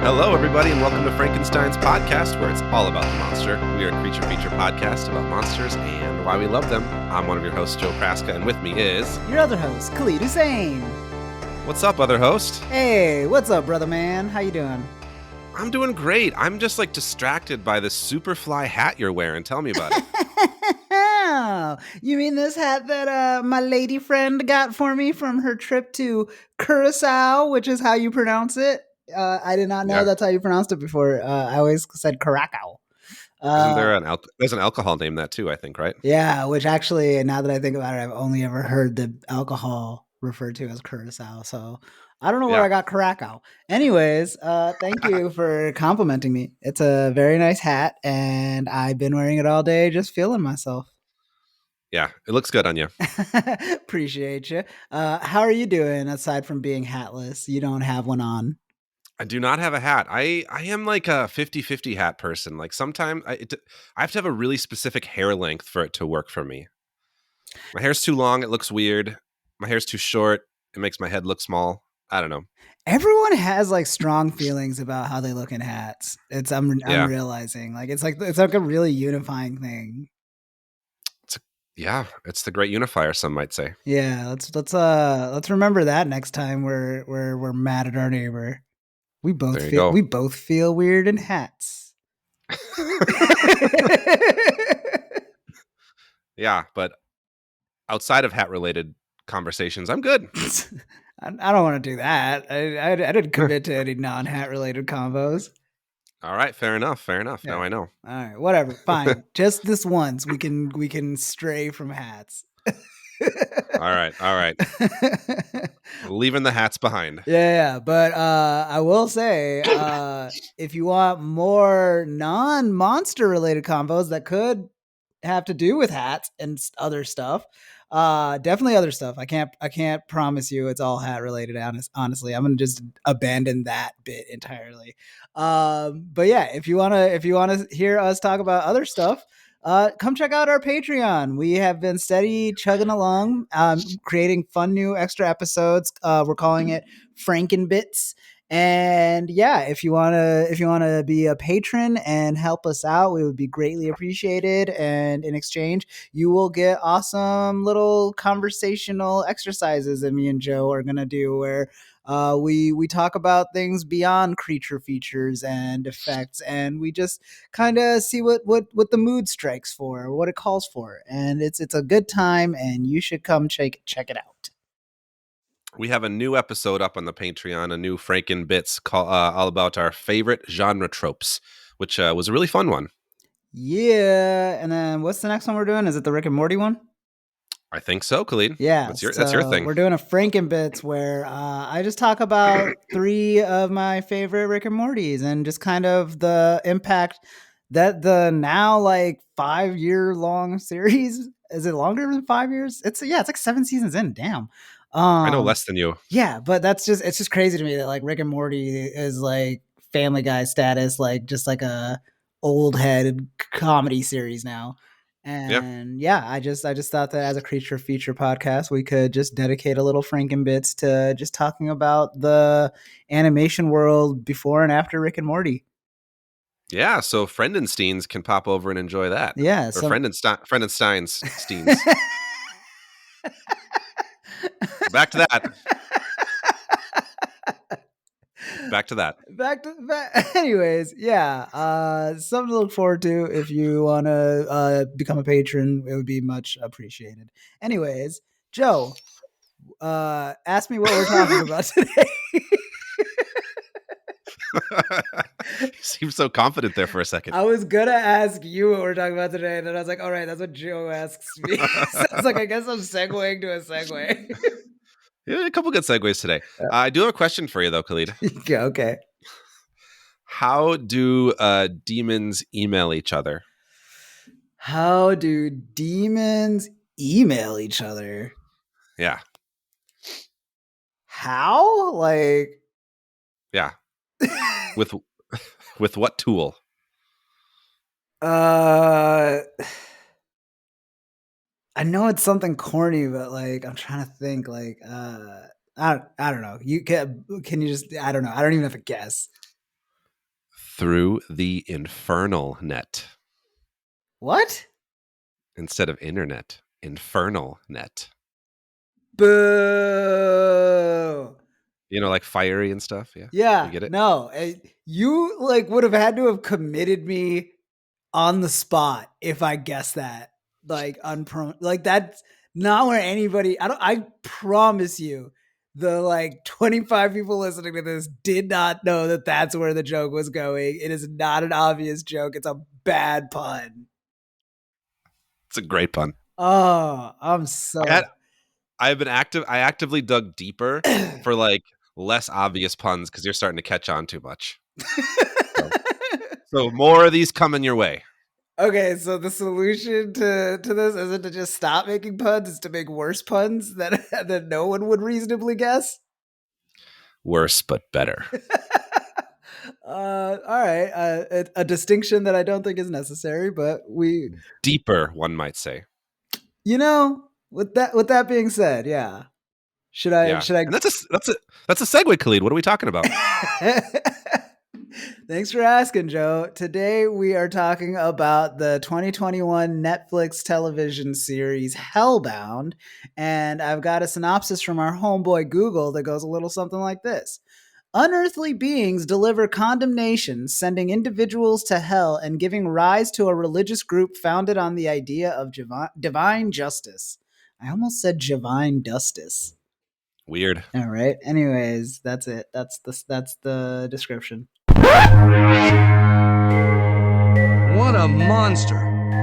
Hello, everybody, and welcome to Frankenstein's podcast, where it's all about the monster. We are a creature feature podcast about monsters and why we love them. I'm one of your hosts, Joe Praska, and with me is your other host, Khalid Hussein. What's up, other host? Hey, what's up, brother man? How you doing? I'm doing great. I'm just distracted by this Superfly hat you're wearing. Tell me about it. You mean this hat that my lady friend got for me from her trip to Curacao, which is how you pronounce it? I did not know that's how you pronounced it before. I always said Curacao. Isn't there there's an alcohol named that too, I think, right? Yeah, which actually, now that I think about it, I've only ever heard the alcohol referred to as Curacao. So I don't know where I got Curacao. Anyways, thank you for complimenting me. It's a very nice hat, and I've been wearing it all day, just feeling myself. Yeah, it looks good on you. Appreciate you. How are you doing aside from being hatless? You don't have one on. I do not have a hat. I am like a 50-50 hat person. Like sometimes I have to have a really specific hair length for it to work for me. My hair's too long, it looks weird. My hair's too short, it makes my head look small. I don't know. Everyone has like strong feelings about how they look in hats. I'm realizing it's like a really unifying thing. It's the great unifier, some might say. Yeah, let's remember that next time we're mad at our neighbor. We both feel weird in hats. Yeah, but outside of hat related conversations, I'm good. I don't want to do that. I didn't commit to any non-hat related combos. All right, fair enough. Yeah. Now I know. All right, whatever. Fine. Just this once we can stray from hats. All right. Leaving the hats behind. Yeah, but I will say, if you want more non-monster related combos that could have to do with hats and other stuff, definitely other stuff. I can't promise you it's all hat related. Honestly, I'm gonna just abandon that bit entirely. But yeah, if you wanna hear us talk about other stuff, come check out our Patreon. We have been steady chugging along, creating fun new extra episodes. We're calling it Frankenbits. And yeah, if you wanna be a patron and help us out, we would be greatly appreciated. And in exchange, you will get awesome little conversational exercises that me and Joe are gonna do, where we talk about things beyond creature features and effects, and we just kind of see what the mood strikes for, or what it calls for. And it's a good time, and you should come check it out. We have a new episode up on the Patreon, a new Franken Bits all about our favorite genre tropes, which was a really fun one. Yeah, and then what's the next one we're doing? Is it the Rick and Morty one? I think so, Khalid. Yeah, that's your thing. We're doing a Franken Bits where I just talk about 3 of my favorite Rick and Mortys and just kind of the impact that the now 5-year long series. Is it longer than 5 years? It's like 7 seasons in. Damn. I know less than you. Yeah, but it's just crazy to me that Rick and Morty is Family Guy status, just like a old head comedy series now. And I just thought that as a creature feature podcast, we could just dedicate a little Frankenbits to just talking about the animation world before and after Rick and Morty. Yeah, so Friendensteins can pop over and enjoy that. Yeah, or Friendenstein's Steins. Back to that. Anyways, yeah. Something to look forward to. If you want to become a patron, it would be much appreciated. Anyways, Joe, ask me what we're talking about today. You seem so confident there for a second. I was gonna ask you what we're talking about today, and then I was like, all right, that's what Joe asks me. So it's I guess I'm segueing to a segue. Yeah, a couple good segues today. I do have a question for you, though, Khalid. Yeah, okay. How do demons email each other? How do demons email each other? Yeah. How? Yeah. With what tool? I know it's something corny, but I'm trying to think. I don't know. You can you just? I don't know. I don't even have a guess. Through the infernal net What? instead of internet. Infernal net. Boo. You know, like fiery and stuff. Yeah. You Yeah, get it? no. You like would have had to have committed me on the spot if I guessed that. Like like that's not where anybody I promise you the like 25 people listening to this did not know that that's where the joke was going. It is not an obvious joke. It's a bad pun. It's a great pun. Oh, I'm I had so I've been active I actively dug deeper for like less obvious puns because you're starting to catch on too much. So, so more of these coming your way. Okay, so the solution to this isn't to just stop making puns, it's to make worse puns that that no one would reasonably guess. Worse but better. All right, a distinction that I don't think is necessary, but Deeper, one might say. with that being said, yeah, Yeah. should And that's a segue, Khalid. What are we talking about? I? Thanks for asking, Joe. Today we are talking about the 2021 Netflix television series Hellbound, and I've got a synopsis from our homeboy Google that goes a little something like this. Unearthly beings deliver condemnation, sending individuals to hell and giving rise to a religious group founded on the idea of divine justice. I almost said divine justice. Weird. All right. Anyways, that's it. That's the description. What a monster.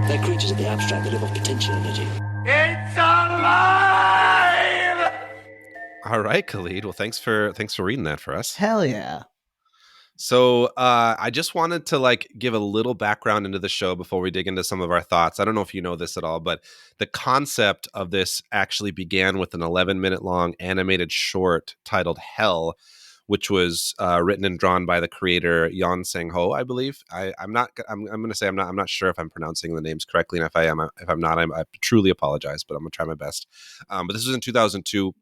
They're creatures of the abstract that live off potential energy. It's alive! All right, Khalid. Well, thanks for reading that for us. Hell yeah. So I just wanted to like give a little background into the show before we dig into some of our thoughts. I don't know if you know this at all, but the concept of this actually began with an 11-minute long animated short titled Hell, which was written and drawn by the creator Yon Sang Ho, I believe. I'm going to say I'm not sure if I'm pronouncing the names correctly, and if I'm not, I truly apologize, but I'm going to try my best. But this was in 2002,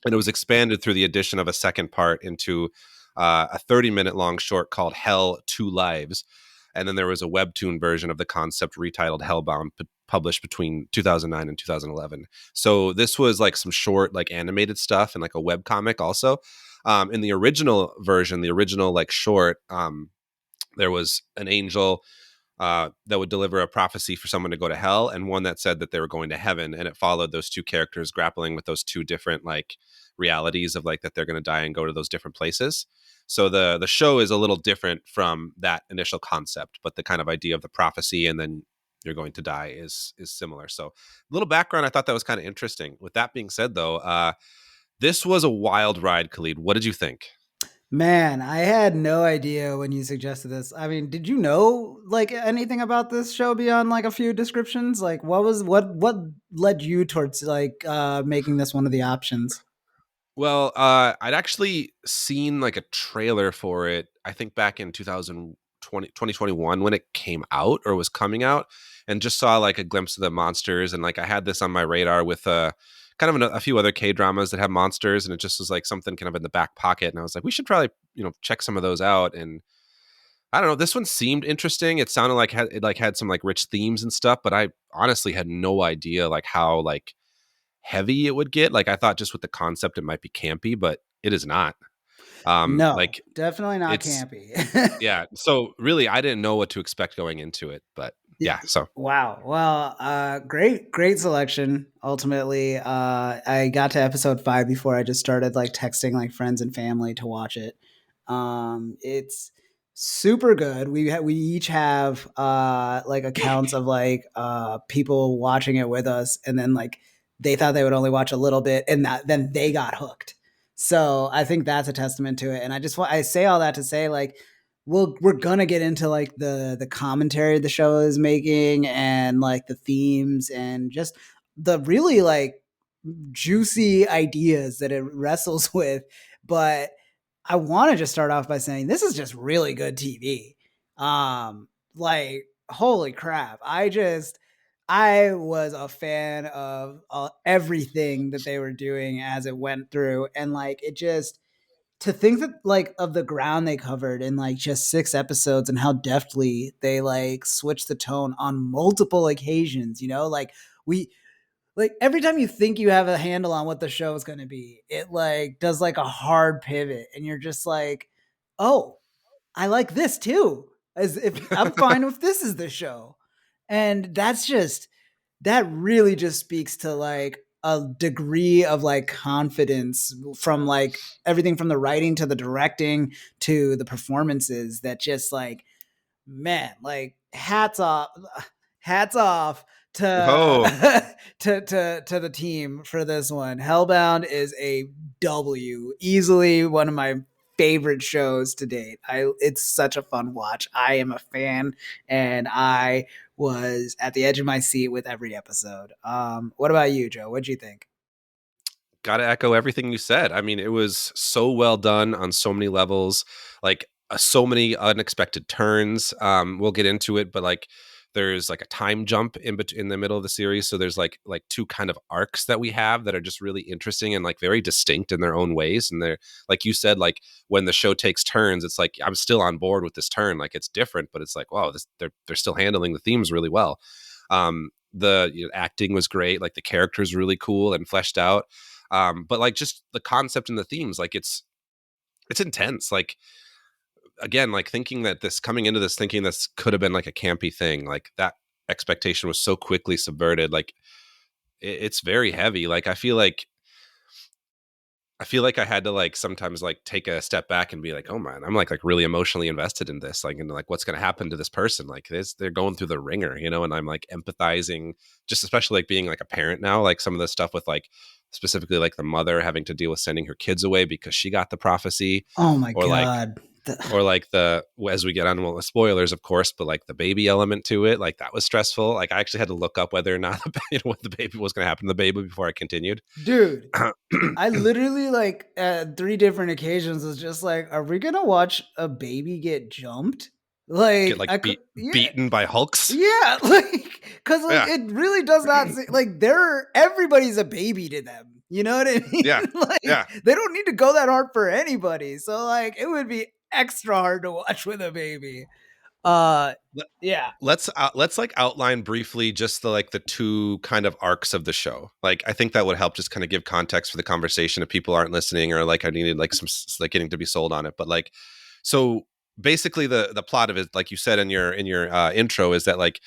and it was expanded through the addition of a second part into a 30-minute long short called Hell: Two Lives. And then there was a webtoon version of the concept retitled Hellbound, published between 2009 and 2011. So this was like some short, like animated stuff and like a web comic also. In the original version, the original like short, there was an angel that would deliver a prophecy for someone to go to hell, and one that said that they were going to heaven. And it followed those two characters grappling with those two different like realities of like that they're going to die and go to those different places. So the show is a little different from that initial concept, but the kind of idea of the prophecy and then you're going to die is similar. So a little background, I thought that was kind of interesting. With that being said, though, this was a wild ride, Khalid. What did you think? Man, I had no idea when you suggested this. I mean, did you know like anything about this show beyond like a few descriptions? Like what led you towards like making this one of the options? Well, I'd actually seen like a trailer for it, I think back in 2021 when it came out or was coming out, and just saw like a glimpse of the monsters. And like I had this on my radar with kind of a few other K dramas that have monsters. And it just was like something kind of in the back pocket. And I was like, we should probably, check some of those out. And I don't know, this one seemed interesting. It sounded like it like had some like rich themes and stuff, but I honestly had no idea like how like heavy it would get. Like I thought just with the concept it might be campy, but it is not. No, Like definitely not it's campy. yeah. So really, I didn't know what to expect going into it, but yeah. So Wow. Well, great selection. Ultimately, I got to episode 5 before I just started like texting like friends and family to watch it. It's super good. We each have like accounts of like people watching it with us, and then like they thought they would only watch a little bit, and then they got hooked. So I think that's a testament to it. And I say all that to say like we're gonna get into like the commentary the show is making and like the themes and just the really like juicy ideas that it wrestles with. But I want to just start off by saying this is just really good TV. Like holy crap! I was a fan of everything that they were doing as it went through, and like it just to think that like of the ground they covered in like just 6 episodes and how deftly they like switched the tone on multiple occasions, like we like every time you think you have a handle on what the show is going to be, it like does like a hard pivot and you're just like, oh, I like this too. As if I'm fine if this is the show. And that really just speaks to like a degree of like confidence from like everything from the writing to the directing to the performances that just like, man, like hats off Oh, to to the team for this one. Hellbound is a W, easily one of my favorite shows to date. It's such a fun watch. I am a fan, and I was at the edge of my seat with every episode. What about you, Joe? What'd you think? gotta echo everything you said. I mean, it was so well done on so many levels, like so many unexpected turns. We'll get into it, but like there's like a time jump in the middle of the series, so there's like two kind of arcs that we have that are just really interesting and like very distinct in their own ways. And they're like you said, like when the show takes turns, it's like I'm still on board with this turn. Like it's different, but it's like wow, they're still handling the themes really well. The acting was great, like the characters really cool and fleshed out. But like just the concept and the themes, like it's intense. Like again, like thinking that this coming into this thinking this could have been like a campy thing, like that expectation was so quickly subverted. Like it's very heavy. Like I feel like I had to like sometimes like take a step back and be like, oh man, I'm like really emotionally invested in this, like, and like what's going to happen to this person, like this, they're going through the ringer, and I'm like empathizing, just especially like being like a parent now, like some of the stuff with like specifically like the mother having to deal with sending her kids away because she got the prophecy, Oh my or like god. or like the as we get on, well, the spoilers of course, but like the baby element to it, like that was stressful. Like I actually had to look up whether or not what the baby was going to happen to the baby before I continued. Dude, I literally like at 3 different occasions was just like, are we gonna watch a baby get jumped? Get Like like I could, yeah, beaten by hulks. yeah, like because like Yeah. it really does not like everybody's a baby to them. You know what I mean? Yeah. Yeah. Like they don't need to go that hard for anybody. So like it would be extra hard to watch with a baby. Uh, Let- yeah. let's like outline briefly just the like the two kind of arcs of the show. Like I think that would help just kind of give context for the conversation if people aren't listening, or like I needed like some like getting to be sold on it. But like so basically the plot of it, like you said in your intro, is that like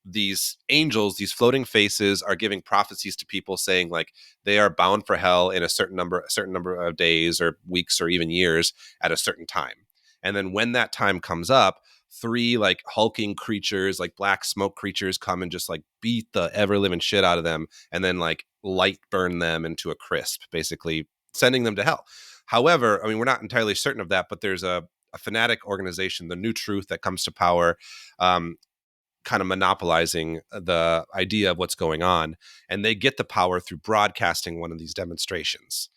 these angels, these floating faces, are giving prophecies to people saying like they are bound for hell in a certain number of days or weeks or even years at a certain time. And then when that time comes up, three like hulking creatures, like black smoke creatures, come and just like beat the ever living shit out of them and then like light burn them into a crisp, basically sending them to hell. However, I mean, we're not entirely certain of that, but there's a fanatic organization, the New Truth, that comes to power, um, kind of monopolizing the idea of what's going on. And they get the power through broadcasting one of these demonstrations.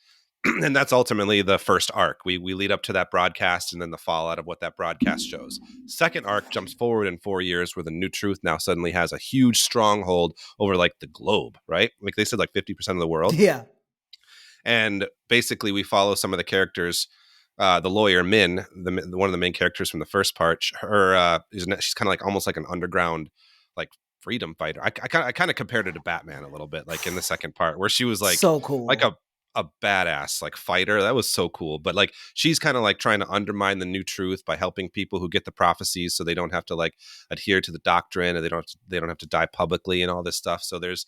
And that's ultimately the first arc. We lead up to that broadcast and then the fallout of what that broadcast shows. Second arc jumps forward in 4 years, where the New Truth now suddenly has a huge stronghold over like the globe, right? Like they said, like 50% of the world. Yeah. And basically we follow some of the characters. The lawyer Min, one of the main characters from the first part, she's kind of like almost like an underground like freedom fighter. I kind of compared her to Batman a little bit, like in the second part, where she was So like cool. a badass like fighter. That was so cool. But like she's kind of like trying to undermine the New Truth by helping people who get the prophecies so they don't have to like adhere to the doctrine, and they don't have to die publicly and all this stuff. So there's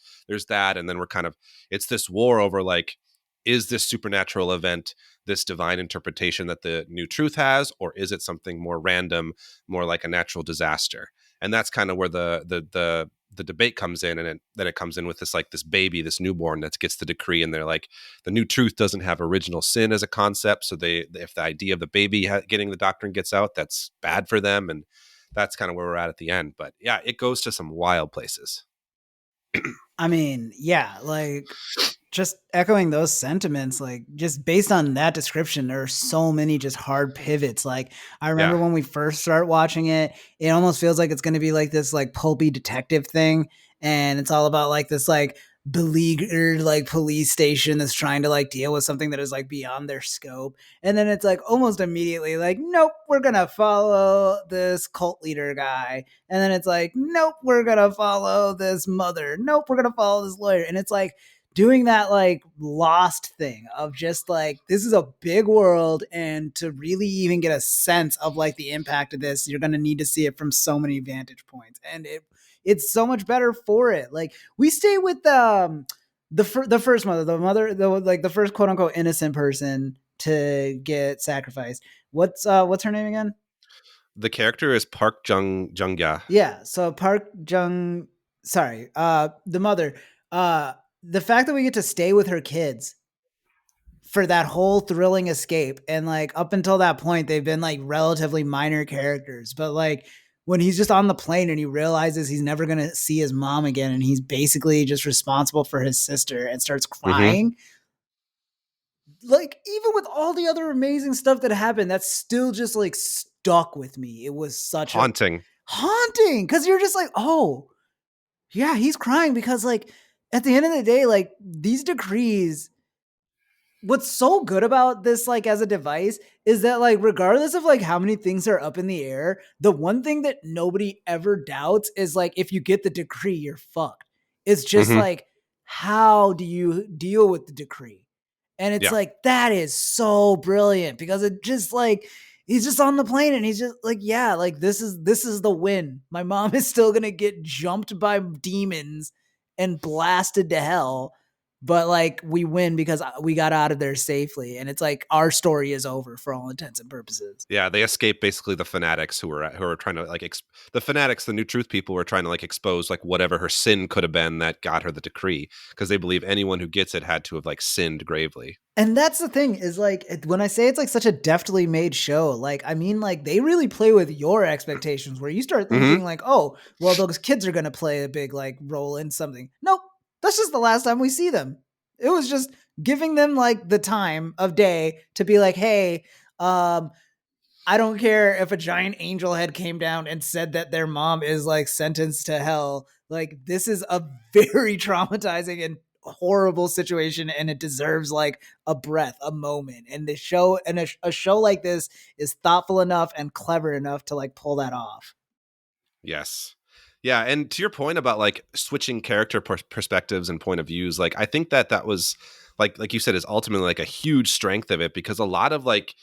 that, and then we're kind of, it's this war over like, is this supernatural event this divine interpretation that the New Truth has, or is it something more random, more like a natural disaster? And that's kind of where the debate comes in, and then it comes in with this baby, this newborn that gets the decree, and they're like, the New Truth doesn't have original sin as a concept, so if the idea of the baby getting the doctrine gets out, that's bad for them, and that's kind of where we're at the end. But yeah, it goes to some wild places. I mean, yeah, like just echoing those sentiments, like just based on that description, there are so many just hard pivots. Like I remember Yeah. when we first start watching it, it almost feels like it's going to be like this like pulpy detective thing. And it's all about like this like beleaguered like police station that's trying to like deal with something that is like beyond their scope. And then it's like almost immediately like, nope, we're gonna follow this cult leader guy. And then it's like, nope, we're gonna follow this mother. Nope, we're gonna follow this lawyer. And it's like doing that like Lost thing of just like, this is a big world, and to really even get a sense of like the impact of this, you're gonna need to see it from so many vantage points. And it's so much better for it. Like we stay with the first mother, the first quote unquote innocent person to get sacrificed. What's her name again? The character is Park Jung-ya. Yeah, so Park Jung, sorry, the mother. The fact that we get to stay with her kids for that whole thrilling escape, and like up until that point they've been like relatively minor characters, but like when he's just on the plane and he realizes he's never going to see his mom again, and he's basically just responsible for his sister, and starts crying. Like even with all the other amazing stuff that happened, that's still just like stuck with me. It was such Haunting. haunting, because you're just like, oh yeah, he's crying because like at the end of the day, like these decrees, what's so good about this like as a device is that like regardless of like how many things are up in the air, the one thing that nobody ever doubts is like if you get the decree, you're fucked. It's just like, how do you deal with the decree? And it's Yeah. like, that is so brilliant, because it just like, he's just on the plane and he's just like, yeah, like this is the win. My mom is still gonna get jumped by demons and blasted to hell, but like we win because we got out of there safely, and it's like our story is over for all intents and purposes. Yeah, they escape basically the fanatics who were trying to like the fanatics, the New Truth people were trying to like expose like whatever her sin could have been that got her the decree, because they believe anyone who gets it had to have like sinned gravely. And that's the thing is like, when I say it's like such a deftly made show, like I mean like they really play with your expectations, where you start thinking like, oh well, those kids are gonna play a big like role in something. Nope, that's just the last time we see them. It was just giving them like the time of day to be like, hey, I don't care if a giant angel head came down and said that their mom is like sentenced to hell. Like this is a very traumatizing and horrible situation, and it deserves like a breath, a moment. And the show, and a show like this is thoughtful enough and clever enough to like pull that off. Yes. Yeah, and to your point about like switching character perspectives and point of views, like I think that was like you said is ultimately like a huge strength of it, because a lot of like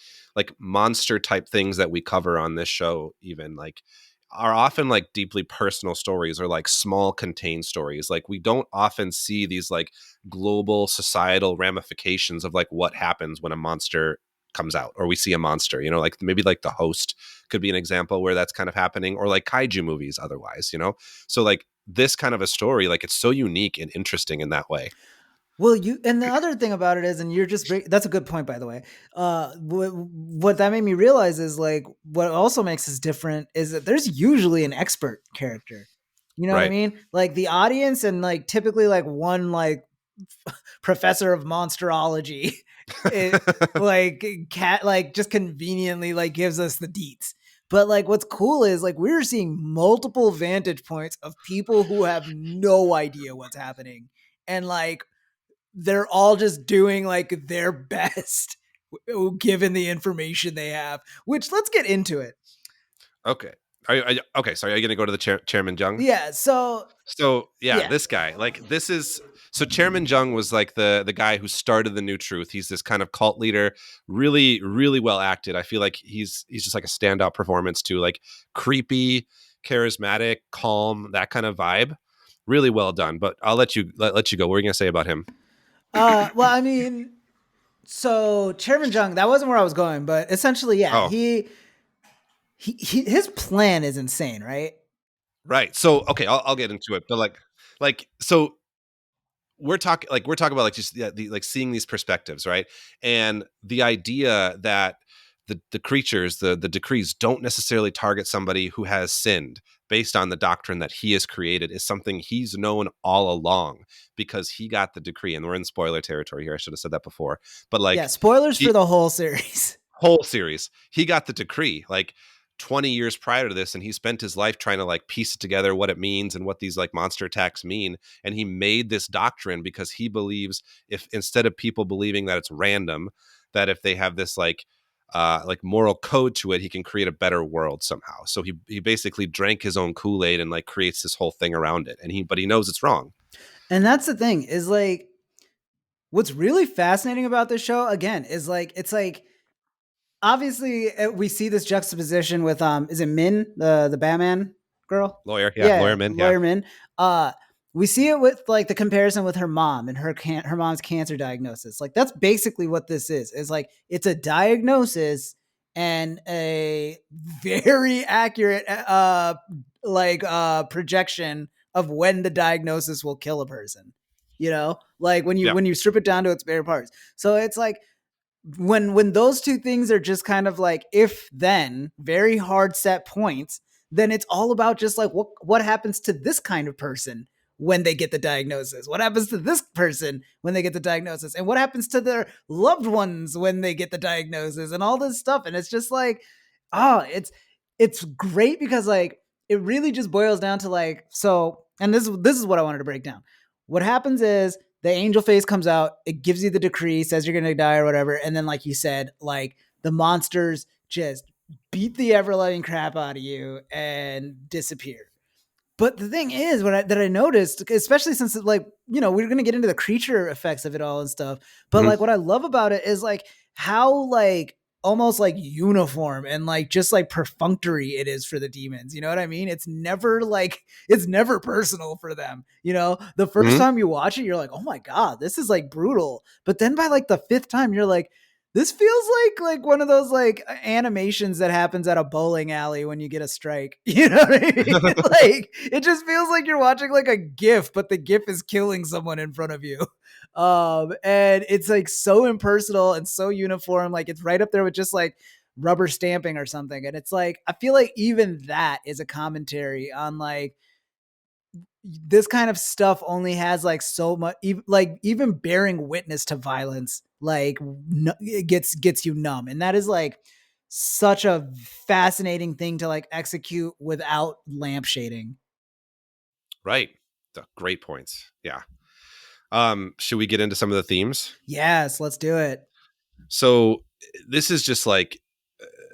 monster type things that we cover on this show even like are often like deeply personal stories, or like small contained stories. Like we don't often see these like global societal ramifications of like what happens when a monster comes out, or we see a monster, you know, like maybe like The Host could be an example where that's kind of happening, or like kaiju movies otherwise, you know. So like this kind of a story, like it's so unique and interesting in that way. Well, and the other thing about it is, and you're just that's a good point, by the way. What that made me realize is like what also makes this different is that there's usually an expert character. You know what I Right. mean? Like the audience, and like typically like one like professor of monsterology, like cat, like just conveniently like gives us the deets. But like what's cool is like we're seeing multiple vantage points of people who have no idea what's happening, and like they're all just doing like their best given the information they have, which let's get into it. Okay. Okay, sorry, are you going to go to the Chairman Jung? Yeah, so yeah, this guy, like this is so Chairman Jung was like the guy who started the New Truth. He's this kind of cult leader, really well acted. I feel like he's just like a standout performance too, like creepy, charismatic, calm, that kind of vibe. Really well done. But I'll let you go. What are you going to say about him? well, I mean, so Chairman Jung, that wasn't where I was going, but essentially, yeah, Oh. he his plan is insane, right? Right. So okay, I'll get into it. But so we're talking about like just like seeing these perspectives, right? And the idea that the creatures, the decrees don't necessarily target somebody who has sinned based on the doctrine that he has created is something he's known all along, because he got the decree. And we're in spoiler territory here. I should have said that before. But like, yeah, spoilers for the whole series. Whole series, he got the decree. Like 20 years prior to this, and he spent his life trying to like piece it together what it means and what these like monster attacks mean. And he made this doctrine because he believes, if instead of people believing that it's random, that if they have this like moral code to it, he can create a better world somehow. So he basically drank his own Kool-Aid and like creates this whole thing around it. And but he knows it's wrong. And that's the thing, is like, what's really fascinating about this show again is like, it's like, obviously we see this juxtaposition with is it Min, the Batman girl? Lawyer, yeah, Lawyer Min, Lawyer Min. We see it with like the comparison with her mom and her mom's cancer diagnosis. Like that's basically what this is. It's like it's a diagnosis and a very accurate projection of when the diagnosis will kill a person. You know, like when you strip it down to its bare parts. So it's like when those two things are just kind of like if then very hard set points, then it's all about just like what happens to this kind of person when they get the diagnosis, what happens to this person when they get the diagnosis, and what happens to their loved ones when they get the diagnosis, and all this stuff. And it's just like, it's great because like it really just boils down to like, so, and this is what I wanted to break down. What happens is the angel face comes out, it gives you the decree, says you're going to die or whatever. And then, like you said, like the monsters just beat the ever-loving crap out of you and disappear. But the thing is, that I noticed, especially since like, you know, we're going to get into the creature effects of it all and stuff. But like what I love about it is like how like almost like uniform and like just like perfunctory it is for the demons. You know what I mean? It's never personal for them. You know, the first time you watch it, you're like, oh my God, this is like brutal. But then by like the fifth time, you're like, this feels like one of those like animations that happens at a bowling alley when you get a strike. You know what I mean? Like it just feels like you're watching like a GIF, but the GIF is killing someone in front of you. And it's like so impersonal and so uniform. Like it's right up there with just like rubber stamping or something. And it's like, I feel like even that is a commentary on like, this kind of stuff only has like so much, like even bearing witness to violence, like it gets you numb. And that is like such a fascinating thing to like execute without lampshading. Right. Great points. Yeah. Should we get into some of the themes? Yes, let's do it. So this is just like,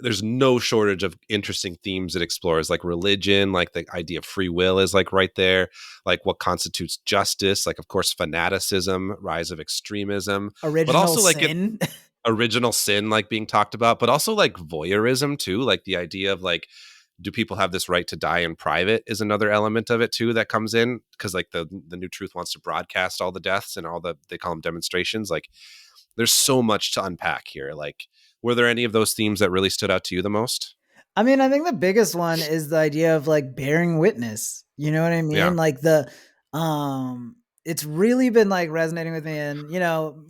there's no shortage of interesting themes it explores, like religion, like the idea of free will is like right there, like what constitutes justice, like of course fanaticism, rise of extremism, original but also sin. like original sin, like being talked about, but also like voyeurism too, like the idea of like, do people have this right to die in private is another element of it too that comes in, because like the New Truth wants to broadcast all the deaths and all they call them demonstrations. Like there's so much to unpack here. Like, were there any of those themes that really stood out to you the most? I mean, I think the biggest one is the idea of like bearing witness. You know what I mean? Yeah. Like it's really been like resonating with me. And, you know,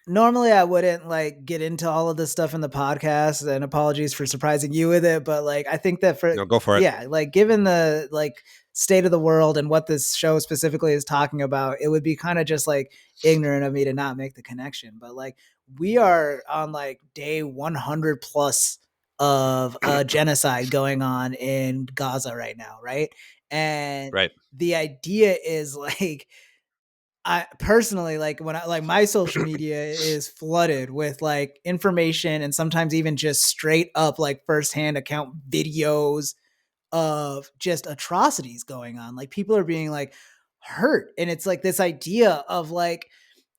normally I wouldn't like get into all of this stuff in the podcast, and apologies for surprising you with it. But like, I think that Go for it. Yeah, like given the like state of the world and what this show specifically is talking about, it would be kind of just like ignorant of me to not make the connection. But like, we are on like day 100 plus of a genocide going on in Gaza right now. Right. And the idea is like, I personally like when I like my social media is flooded with like information and sometimes even just straight up like firsthand account videos of just atrocities going on. Like people are being like hurt. And it's like this idea of like,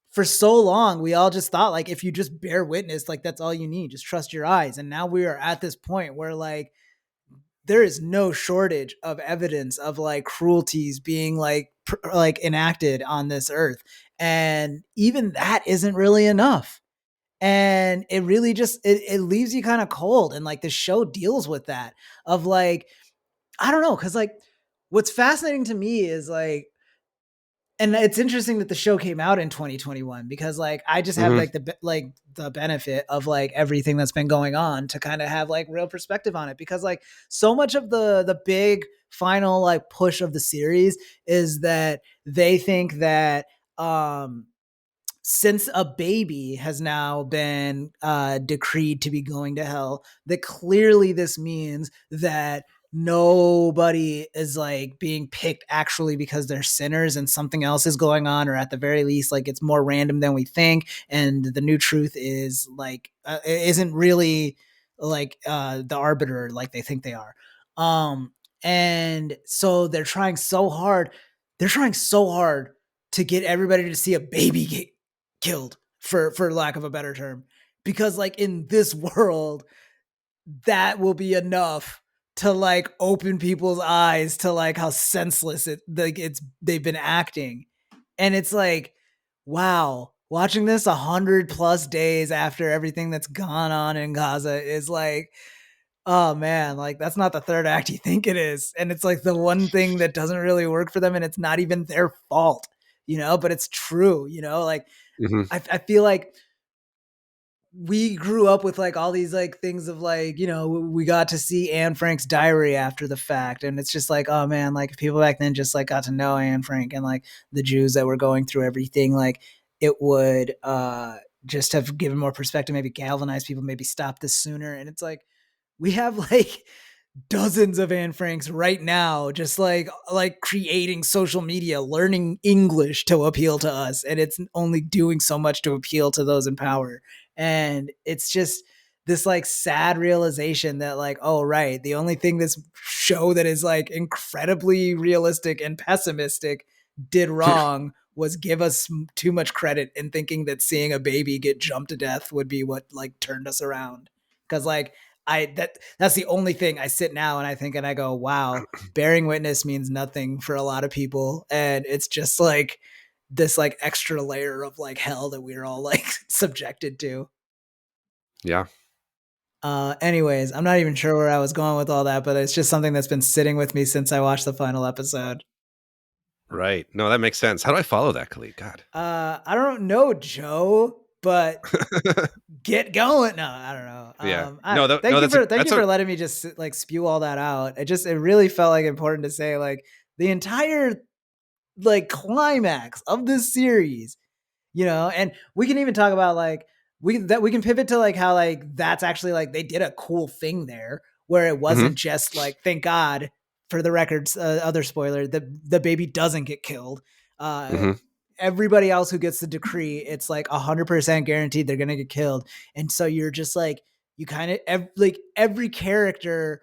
for so long, we all just thought like, if you just bear witness, like that's all you need, just trust your eyes. And now we are at this point where like, there is no shortage of evidence of like cruelties being like enacted on this earth. And even that isn't really enough. And it really just, it leaves you kind of cold. And like the show deals with that of like, I don't know. Cause like what's fascinating to me is like, and it's interesting that the show came out in 2021 because like I just have like the benefit of like everything that's been going on to kind of have like real perspective on it, because like so much of the big final like push of the series is that they think that since a baby has now been decreed to be going to hell, that clearly this means that nobody is like being picked actually because they're sinners and something else is going on, or at the very least, like it's more random than we think. And the new truth is like, isn't really like the arbiter like they think they are. And so they're trying so hard. They're trying so hard to get everybody to see a baby get killed, for lack of a better term, because like in this world that will be enough to like open people's eyes to like how senseless they've been acting. And it's like, wow, watching this 100+ days after everything that's gone on in Gaza is like, oh man, like that's not the third act you think it is. And it's like the one thing that doesn't really work for them, and it's not even their fault, but it's true, like Mm-hmm. I feel like we grew up with like all these like things of like, we got to see Anne Frank's diary after the fact. And it's just like, oh man, like if people back then just like got to know Anne Frank and like the Jews that were going through everything, like it would just have given more perspective, maybe galvanize people, maybe stop this sooner. And it's like, we have like dozens of Anne Franks right now, just like creating social media, learning English to appeal to us. And it's only doing so much to appeal to those in power. And it's just this like sad realization that like, oh, right, the only thing this show that is like incredibly realistic and pessimistic did wrong was give us too much credit in thinking that seeing a baby get jumped to death would be what like turned us around. Cause like, that's the only thing I sit now and I think, and I go, wow, bearing witness means nothing for a lot of people. And it's just like this like extra layer of like hell that we're all like subjected to. Yeah. Anyways, I'm not even sure where I was going with all that, but it's just something that's been sitting with me since I watched the final episode. Right. No, that makes sense. How do I follow that, Khalid? God. I don't know, Joe, but get going. No, I don't know. Yeah. Thank you for letting me just like spew all that out. It really felt like important to say like the entire like climax of this series, and we can even talk about like we can pivot to like how like that's actually like they did a cool thing there where it wasn't just like, thank God, for the records, other spoiler, the baby doesn't get killed. Everybody else who gets the decree, it's like 100% guaranteed they're gonna get killed. And so you're just like, you kind of like every character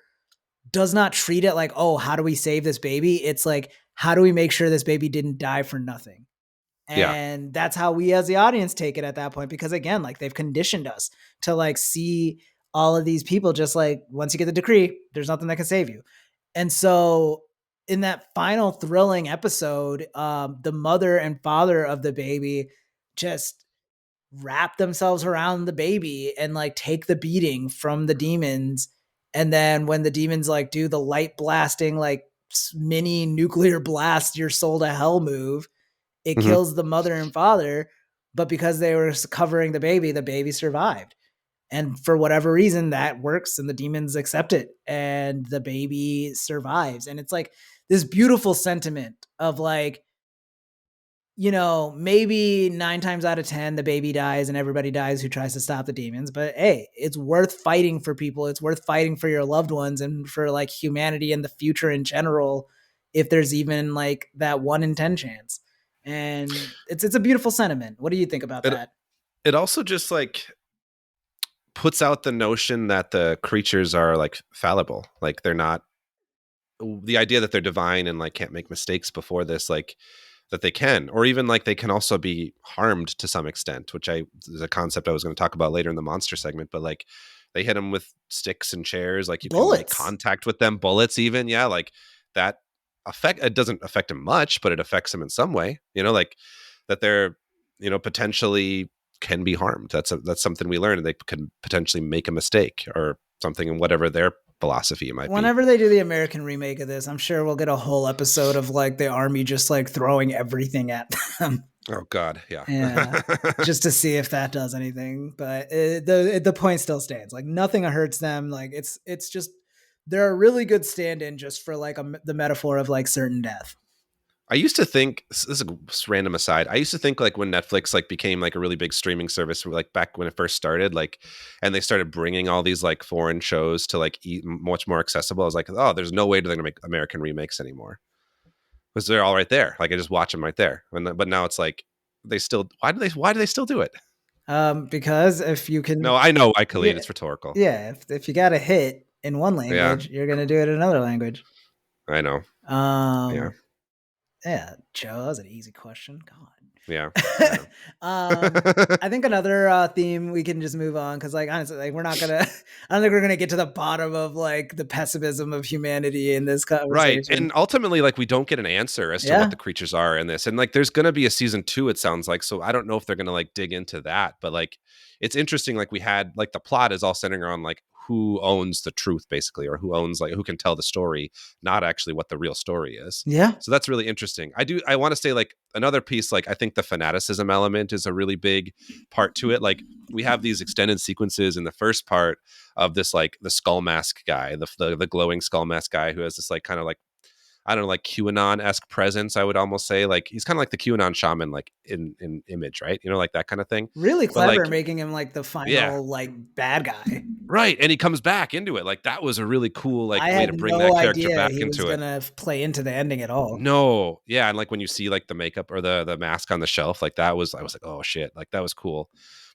does not treat it like, oh, how do we save this baby? It's like, how do we make sure this baby didn't die for nothing? And that's how we as the audience take it at that point, because again, like they've conditioned us to like see all of these people just like, once you get the decree, there's nothing that can save you. And so in that final thrilling episode, the mother and father of the baby just wrap themselves around the baby and like take the beating from the demons. And then when the demons like do the light blasting, like mini nuclear blast your soul to hell move, it kills the mother and father. But because they were covering the baby survived. And for whatever reason that works and the demons accept it and the baby survives. And it's like this beautiful sentiment of like, maybe 9 times out of 10, the baby dies and everybody dies who tries to stop the demons. But hey, it's worth fighting for people. It's worth fighting for your loved ones and for like humanity and the future in general, if there's even like that 1 in 10 chance. And it's a beautiful sentiment. What do you think about that? It also just like puts out the notion that the creatures are like fallible. Like they're not, the idea that they're divine and like can't make mistakes before this, like that they can, or even like they can also be harmed to some extent, which is a concept I was going to talk about later in the monster segment. But like they hit them with sticks and chairs, like you bullets. Can make contact with them, bullets even. Yeah. Like that it doesn't affect them much, but it affects them in some way, like that they're, potentially can be harmed. That's something we learned. They can potentially make a mistake or something, and whatever their philosophy might Whenever they do the American remake of this, I'm sure we'll get a whole episode of like the army just like throwing everything at them. Oh God, yeah, just to see if that does anything. But the point still stands. Like nothing hurts them. Like it's just they're a really good stand-in just for like the metaphor of like certain death. I used to think, this is a random aside. I used to think like when Netflix like became like a really big streaming service, like back when it first started, like, and they started bringing all these like foreign shows to like much more accessible. I was like, oh, there's no way they're gonna make American remakes anymore because they're all right there. Like I just watch them right there. But now it's like they still. Why do they still do it? Because if you can, No, I know why, Khalid. yeah, It's rhetorical. yeah, if you got a hit in one Yeah, language, you're gonna do it in another language. I know. Yeah, Yeah, Joe, that was an easy question. God. yeah. I think another theme we can just move on because, like, honestly, like we're not gonna. I don't think we're gonna get to the bottom of like the pessimism of humanity in this Right. conversation. And ultimately, like, we don't get an answer as to Yeah. what the creatures are in this. And like, there's going to be a season 2, it sounds like. So I don't know if they're going to like dig into that. But like, it's interesting. Like, we had like the plot is all centering around like who owns the truth, basically, or who owns like who can tell the story, not actually what the real story is. Yeah. So that's really interesting. I want to say like another piece, like, I think the fanaticism element is a really big part to it. Like, we have these extended sequences in the first part of this, like the skull mask guy, the glowing skull mask guy who has this like kind of like, I don't know, like QAnon-esque presence. I would almost say like he's kind of like the QAnon shaman, like in image, right? You know, like that kind of thing. Really But clever, like, making him like the yeah, final like bad guy. right. And he comes back into it. Like that was a really cool like I way had to bring no that character idea back he was into it. gonna play into the ending at all. No, yeah, and like when you see like the makeup or the mask on the shelf, like that was, I was like, oh shit, like that was cool.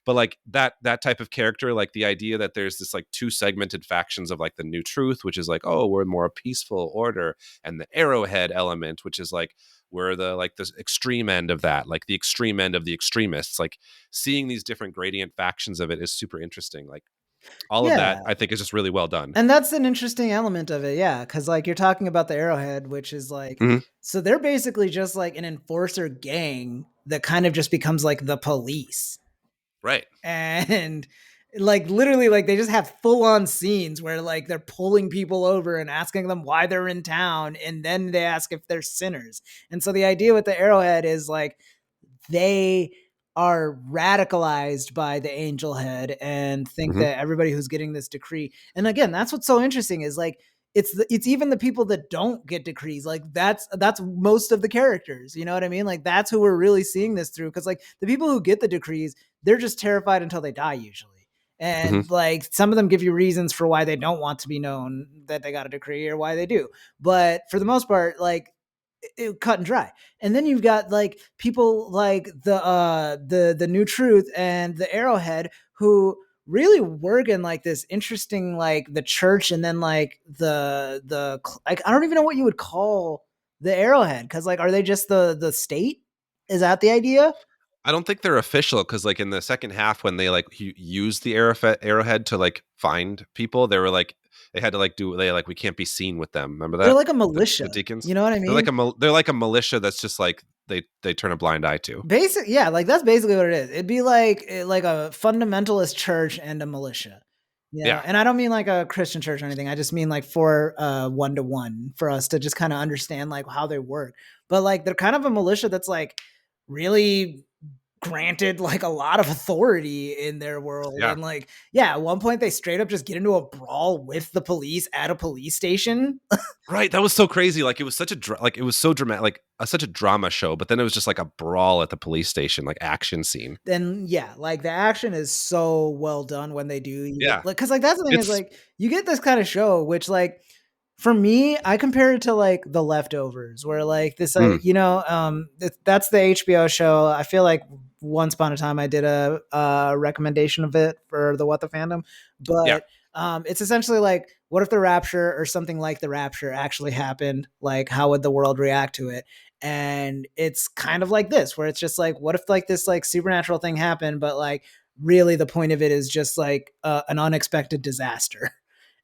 But like that type of character, like the idea that there's this like two segmented factions of like the new truth, which is like, oh, we're more a peaceful order, and the arrowhead element, which is like we're the like this extreme end of that, like the extreme end of the extremists. Like seeing these different gradient factions of it is super interesting. Like all of that, Yeah. I think, is just really well done. And that's an interesting element of it, yeah, because like you're talking about the Arrowhead, which is like, Mhm. so they're basically just like an enforcer gang that kind of just becomes like the police. Right. And like literally like they just have full on scenes where like they're pulling people over and asking them why they're in town, and then they ask if they're sinners. And so the idea with the Arrowhead is like they are radicalized by the angel head and think Mhm. that everybody who's getting this decree, and again that's what's so interesting is like it's even the people that don't get decrees, like that's most of the characters, you know what I mean, like that's who we're really seeing this through, because like the people who get the decrees, they're just terrified until they die usually. Mhm. And like some of them give you reasons for why they don't want to be known that they got a decree or why they do, but for the most part like it cut and dry. And then you've got like people like the new truth and the Arrowhead who really work in like this interesting like the church, and then like the like I don't even know what you would call the Arrowhead, because like are they just the state? Is that the idea? I don't think they're official because, like, in the second half, when they like use the arrowhead to like find people, they were like they had to like do they like we can't be seen with them. Remember They're that like a the militia. You deacons? know what I They're like mean? they're like a militia that's just like they turn a blind eye to. Basic, yeah, like that's basically what it is. It'd be like a fundamentalist church and a militia. Yeah, Yeah. and I don't mean like a Christian church or anything. I just mean like for 1-to-1 for us to just kind of understand like how they work. But like they're kind of a militia that's like really granted like a lot of authority in their world, Yeah. and like yeah, at one point they straight up just get into a brawl with the police at a police station. Right. That was so crazy. Like it was such a like it was so dramatic, like such a drama show. But then it was just like a brawl at the police station, like action scene. Then yeah, like the action is so well done when they do. You get, Yeah. like, because like that's the thing is It's like you get this kind of show, which like for me, I compare it to like The Leftovers, where like this, mm, you know, that's the HBO show. I feel like once upon a time I did a recommendation of it for the What the Fandom, yeah. but it's essentially like, what if the Rapture or something like the Rapture actually happened? Like, how would the world react to it? And it's kind of like this, where it's just like, what if like this like supernatural thing happened, but like really the point of it is just like an unexpected disaster.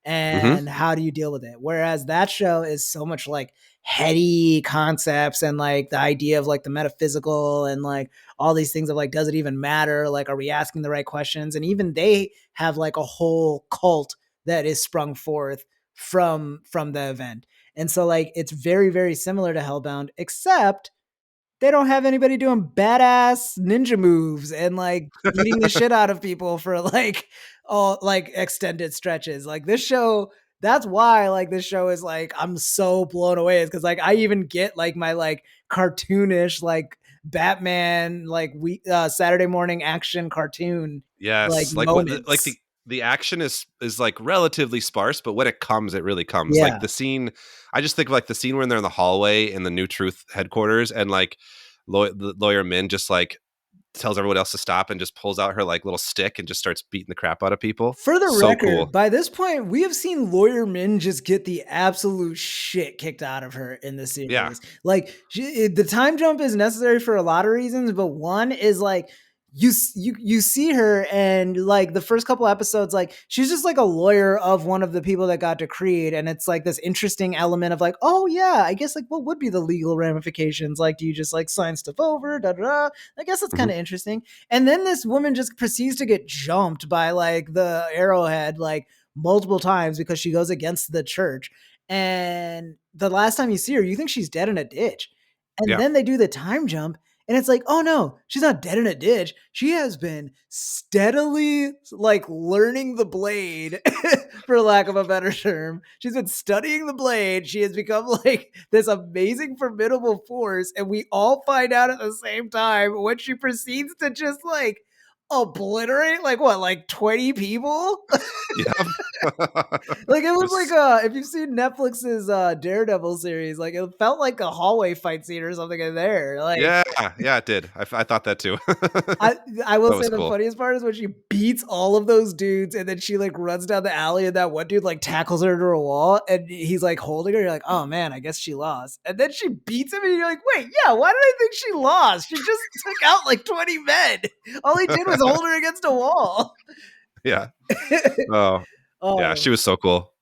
Hmm. And how do you deal with it? Whereas that show is so much like heady concepts and like the idea of like the metaphysical and like all these things of like, does it even matter? Like, are we asking the right questions? And even they have like a whole cult that is sprung forth from the event. And so like it's very, very similar to Hellbound, except they don't have anybody doing badass ninja moves and like beating the shit out of people for like all like extended stretches. Like this show that's why like this show is like I'm so blown away. Is because like I even get like my like cartoonish like Batman like Saturday morning action cartoon like Yes, like what like moments. the action is like relatively sparse, but when it comes, it really comes. Like Yeah. the scene, I just think of like the scene when they're in the hallway in the New Truth headquarters, and like the lawyer Min just like tells everyone else to stop and just pulls out her like little stick and just starts beating the crap out of people. For the So record, cool. by this point, we have seen Lawyer Min just get the absolute shit kicked out of her in the Yeah. series. Like, the time jump is necessary for a lot of reasons, but one is like you see her and like the first couple episodes, like she's just like a lawyer of one of the people that got decreed, and it's like this interesting element of like, oh yeah, I guess like what would be the legal ramifications? Like, do you just like sign stuff over? Da da da. I guess that's kind Mhm. of interesting. And then this woman just proceeds to get jumped by like the arrowhead like multiple times because she goes against the church. And the last time you see her, you think she's dead in a ditch. And Yeah. then they do the time jump, and it's like, oh no, she's not dead in a ditch. She has been steadily like learning the blade, for lack of a better term. She's been studying the blade. She has become like this amazing, formidable force. And we all find out at the same time when she proceeds to just like obliterate like what, like 20 people? Yep. Like it was like Just if you've seen Netflix's Daredevil series, like it felt like a hallway fight scene or something in there. Like yeah, yeah, it did. I thought that too. I I will That say was the cool. funniest part is when she beats all of those dudes and then she like runs down the alley and that one dude like tackles her to a wall and he's like holding her. You're like, oh man, I guess she lost. And then she beats him and you're like, wait, yeah, why did I think she lost? She just took out like 20 men. All he did was hold her against a wall. Yeah. Oh, yeah, Oh, she was so cool.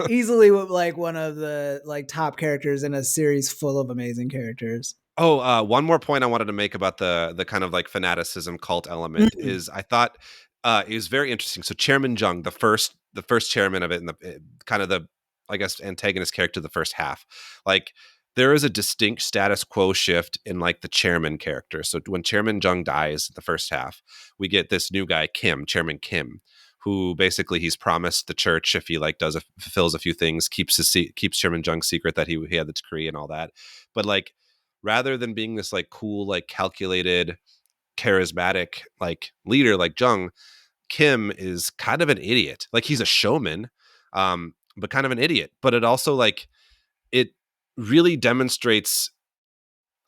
easily like one of the like top characters in a series full of amazing characters. Oh, one more point I wanted to make about the kind of like fanaticism cult element Mm. is I thought it was very interesting. So Chairman Jung, the first chairman of it, and kind of the I guess antagonist character, the first half, like there is a distinct status quo shift in like the chairman character. So when Chairman Jung dies, the first half, we get this new guy Kim, Chairman Kim, who basically he's promised the church if he like fulfills a few things, keeps Chairman Jung's secret that he had the decree and all that, but like rather than being this like cool, like calculated, charismatic like leader like Jung, Kim is kind of an idiot. Like he's a showman, but kind of an idiot. But it also like it really demonstrates,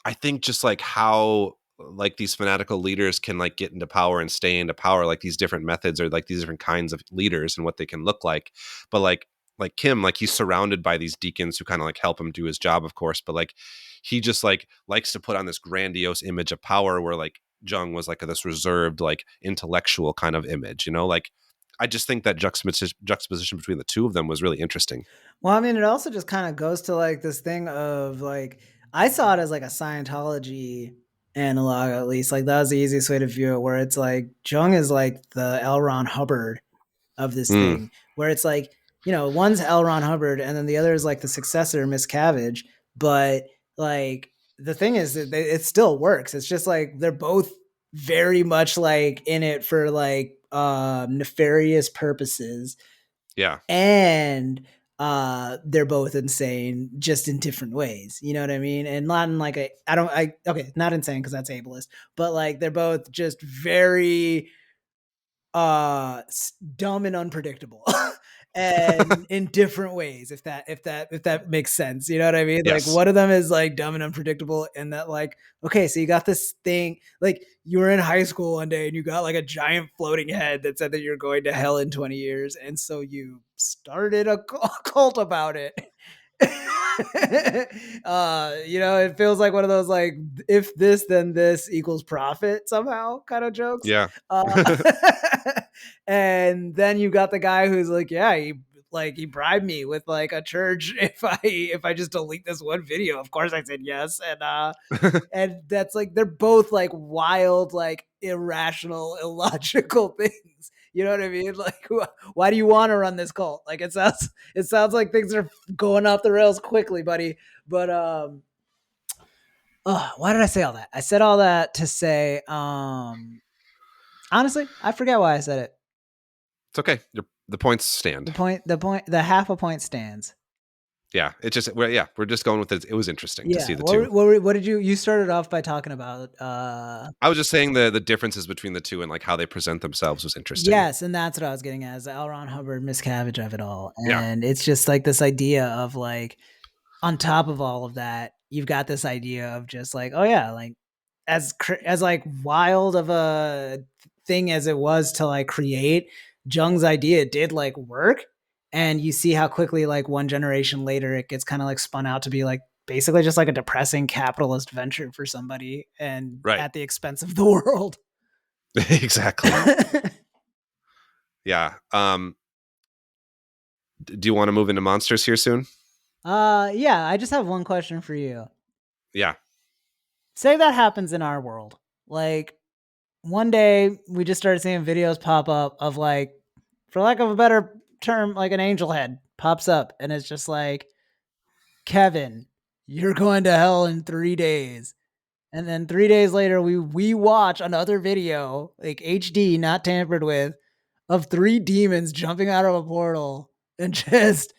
I think, just like how like these fanatical leaders can like get into power and stay into power, like these different methods or like these different kinds of leaders and what they can look like. But like Kim, like he's surrounded by these deacons who kind of like help him do his job, of course. But like he just like likes to put on this grandiose image of power where like Jung was like this reserved, like intellectual kind of image, you know, like I just think that juxtaposition between the two of them was really interesting. Well, I mean, it also just kind of goes to like this thing of like, I saw it as like a Scientology analog, at least. Like, that was the easiest way to view it, where it's like Jung is like the L. Ron Hubbard of this Mm, thing, where it's like, you know, one's L. Ron Hubbard and then the other is like the successor, Miss Cavage. But like, the thing is that it still works. It's just like they're both very much like in it for like nefarious purposes, yeah. and they're both insane just in different ways, you know what I mean? And not in like a I don't I okay, not insane because that's ableist, but like they're both just very dumb and unpredictable. And in different ways, if that makes sense, you know what I mean? Like Yes. one of them is like dumb and unpredictable and that like, okay, so you got this thing, like you were in high school one day and you got like a giant floating head that said that you're going to hell in 20 years, and so you started a cult about it. You know, it feels like one of those like, if this then this equals profit somehow kind of jokes. Yeah. uh and then you got the guy who's like, yeah, he bribed me with like a church if I just delete this one video. Of course I said yes. And that's like, they're both like wild, like irrational, illogical things. You know what I mean? Like, why do you want to run this cult? Like, it sounds like things are going off the rails quickly, buddy. But why did I say all that? I said all that to say, honestly, I forget why I said it. It's okay. The points stand. The half a point stands. Yeah, it's just we're just going with it. It was interesting to see the two. What did you started off by talking about? I was just saying the differences between the two and like how they present themselves was interesting. Yes, and that's what I was getting at, is the L. Ron Hubbard Miscavige of it all. Yeah. And it's just like this idea of like, on top of all of that, you've got this idea of just like, oh yeah, like as like wild of a thing as it was to like create, Jung's idea did like work. And you see how quickly, like one generation later, it gets kind of like spun out to be like basically just like a depressing capitalist venture for somebody, and Right. at the expense of the world. Exactly. Yeah. Do you want to move into monsters here soon? Yeah, I just have one question for you. Yeah. Say that happens in our world. Like one day we just started seeing videos pop up of like, for lack of a better term, like an angel head pops up and it's just like, Kevin, you're going to hell in 3 days. And then 3 days later, we watch another video, like HD, not tampered with, of 3 demons jumping out of a portal and just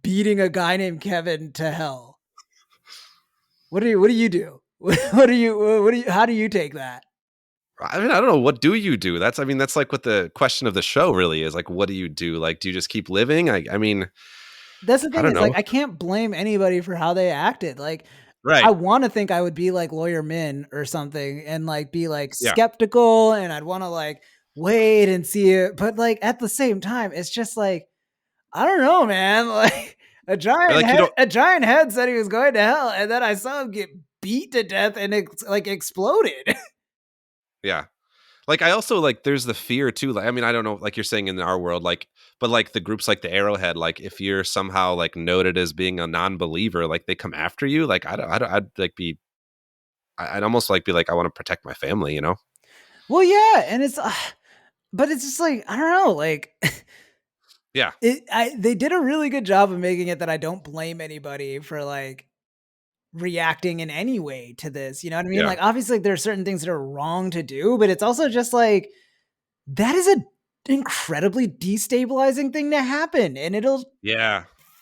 beating a guy named Kevin to hell. What do you do? How do you take that? I mean, I don't know. What do you do? That's like what the question of the show really is. Like, what do you do? Like, do you just keep living? I mean, that's the thing. I don't Is know. like, I can't blame anybody for how they acted. Like, right. I want to think I would be like Lawyer Min or something and like be like Yeah. skeptical, and I'd want to like wait and see it. But like at the same time, it's just like, I don't know, man. Like a giant head said he was going to hell, and then I saw him get beat to death and it like exploded. Yeah. Like, I also like, there's the fear too. Like, I mean, I don't know, like you're saying in our world, like, but like the groups like the Arrowhead, like if you're somehow like noted as being a non-believer, like they come after you. Like, I'd like be, I'd almost like be like, I want to protect my family, you know? Well, yeah. And it's, but it's just like, I don't know, like, yeah, they did a really good job of making it that I don't blame anybody for like reacting in any way to this. You know what I mean? Yeah. Like, obviously there are certain things that are wrong to do, but it's also just like, that is an incredibly destabilizing thing to happen, and it'll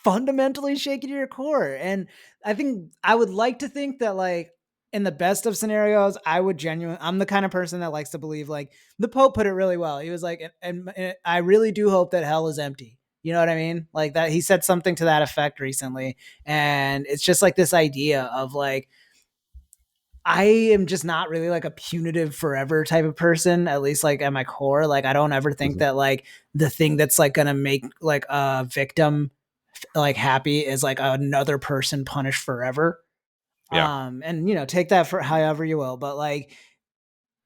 fundamentally shake you to your core. And I think I would like to think that like in the best of scenarios, I'm the kind of person that likes to believe, like the Pope put it really well. He was like, and I really do hope that hell is empty. You know what I mean? Like that, he said something to that effect recently. And it's just like this idea of like, I am just not really like a punitive forever type of person, at least like at my core. Like I don't ever think that like the thing that's like going to make like a victim like happy is like another person punished forever. Yeah. And you know, take that for however you will, but like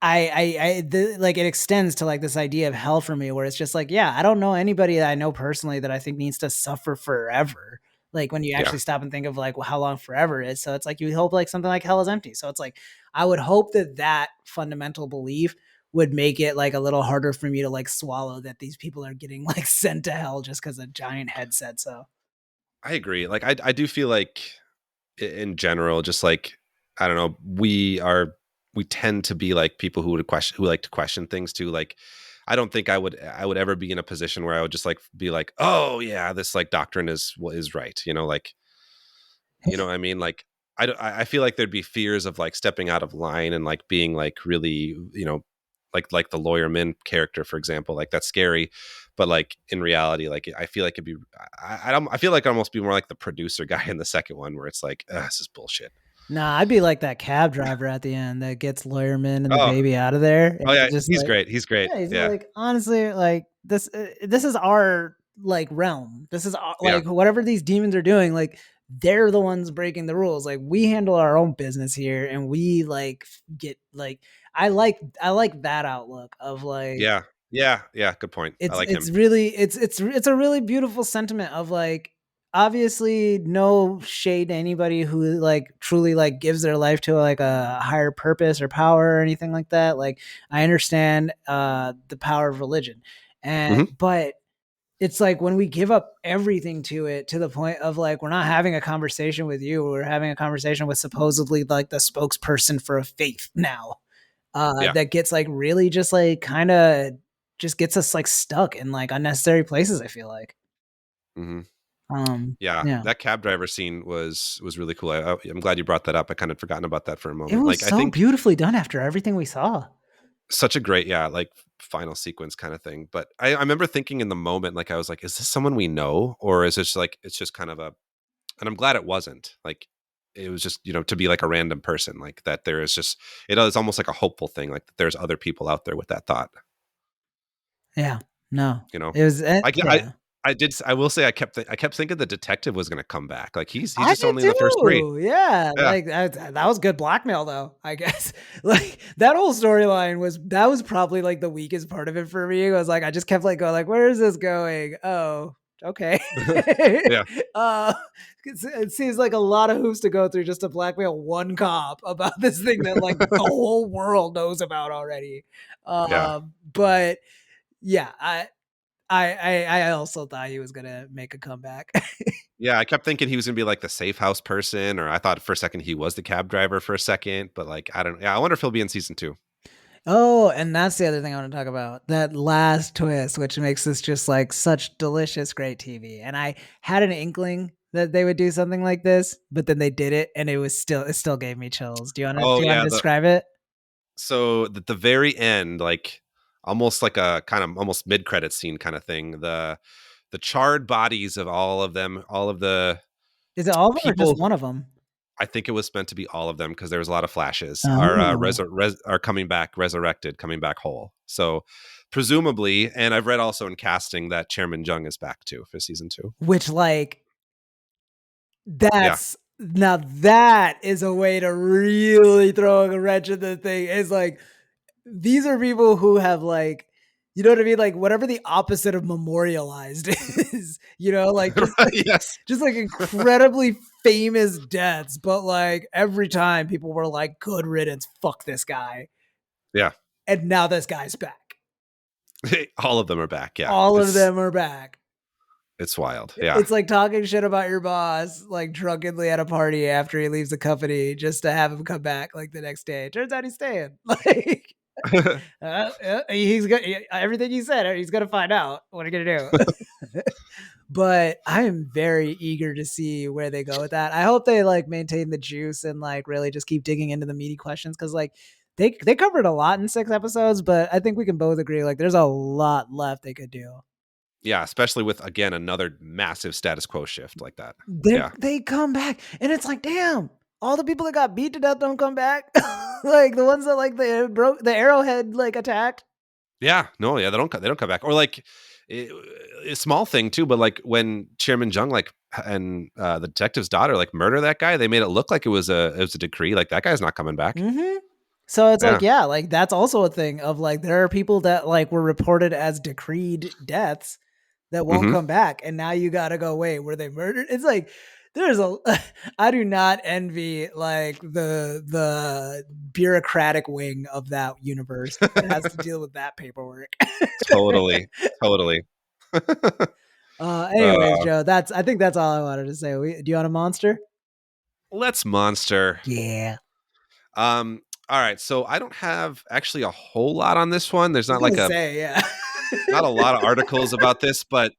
like it extends to like this idea of hell for me, where it's just like, yeah, I don't know anybody that I know personally that I think needs to suffer forever. Like when you actually stop and think of like, well, how long forever is. So it's like, you hope like something like hell is empty. So it's like, I would hope that fundamental belief would make it like a little harder for me to like swallow that these people are getting like sent to hell just because a giant head said so. I agree. Like, I do feel like in general, just like, I don't know, we tend to be like people who like to question things too. Like, I don't think I would ever be in a position where I would just like be like, oh yeah, this like doctrine is right. You know, like, you know what I mean? Like, I feel like there'd be fears of like stepping out of line and like being like really, you know, like the Lawyer Min character, for example, like that's scary. But like in reality, like I feel like it'd be, I feel like I'd almost be more like the producer guy in the second one, where it's like, this is bullshit. Nah, I'd be like that cab driver at the end that gets Lawyer Min and the baby out of there. Oh yeah, just he's like, great. He's great. Yeah, he's Yeah. like, honestly, like this is our like realm. This is our, like whatever these demons are doing, like they're the ones breaking the rules. Like we handle our own business here, and we like get like I like that outlook of like yeah. Good point. I like him. Really it's a really beautiful sentiment of like, obviously no shade to anybody who like truly like gives their life to like a higher purpose or power or anything like that. Like I understand the power of religion, and but it's like when we give up everything to it, to the point of like, we're not having a conversation with you, we're having a conversation with supposedly like the spokesperson for a faith now, that gets like really just like kind of just gets us like stuck in like unnecessary places, I feel like. Mm-hmm. Yeah, Yeah. that cab driver scene was really cool. I'm glad you brought that up. I kind of forgotten about that for a It moment. was Like, I so think beautifully done after everything we saw. such a great, yeah, like final sequence kind of thing. But I remember thinking in the moment, like, I was like, is this someone we know, or is this like it's just kind of a? And I'm glad it wasn't. Like, it was just, to be like a random person, like that. There is just, it is almost like a hopeful thing, like that there's other people out there with that thought. Yeah. No. You know, It was I I yeah. I did. I will say, I kept thinking the detective was going to come back. Like, he's I just did only in the first three. too. Yeah, Yeah. like that was good blackmail though, I guess. Like that whole storyline was probably like the weakest part of it for me. It was like I just kept like going like, where is this going? Oh, okay. Yeah. uh it seems like a lot of hoops to go through just to blackmail one cop about this thing that like the whole world knows about already. Yeah. But yeah, I also thought he was gonna make a comeback. Yeah, I kept thinking he was gonna be like the safe house person, or I thought for a second he was the cab driver for a second, but like I don't. Yeah, I wonder if he'll be in season 2. Oh, and that's the other thing I want to talk about. That last twist, which makes this just like such delicious, great TV. And I had an inkling that they would do something like this, but then they did it, and it still gave me chills. Oh Do you want yeah, to describe it? so the very end, like almost like a kind of almost mid credit scene kind of thing. The charred bodies of all of them, all of the Is it all of them or just people. one of them? I think it was meant to be all of them because there was a lot of flashes. Oh, Are coming back resurrected, coming back whole. So presumably, and I've read also in casting that Chairman Jung is back too for season 2. which like Yeah. that's now that is a way to really throw a wrench in the thing. It's like these are people who have like, you know what I mean? Like whatever the opposite of memorialized is, like Right, yes. just like incredibly famous deaths, but like every time people were like, good riddance, fuck this guy. Yeah. And now this guy's back. All of them are back. Yeah. All of them are back. It's wild. Yeah. It's like talking shit about your boss, like drunkenly at a party after he leaves the company just to have him come back like the next day. Turns out he's staying. Like, he's got everything he said. He's gonna find out. What are you gonna do? But I am very eager to see where they go with that. I hope they like maintain the juice and like really just keep digging into the meaty questions because like they covered a lot in 6 episodes, but I think we can both agree like there's a lot left they could do. Yeah, especially with again another massive status quo shift like that. They Yeah. they come back and it's like, damn, all the people that got beat to death don't come back. Like the ones that like the arrowhead like attacked. Yeah. No, yeah, they don't come back. Or like a small thing too, but like when Chairman Jung like and the detective's daughter like murder that guy, they made it look like it was a decree. Like that guy's not coming back. Mm-hmm. So it's like, Yeah. yeah, like that's also a thing of like there are people that like were reported as decreed deaths that won't Hmm. come back, and now you got to go, wait, were they murdered? It's like there's a I do not envy like the bureaucratic wing of that universe that has to deal with that paperwork. Totally. Totally. Anyways, Joe, I think that's all I wanted to say. Do you want a monster? Let's monster. Yeah. All right. So I don't have actually a whole lot on this one. There's I was not like gonna say, yeah. not a lot of articles about this, but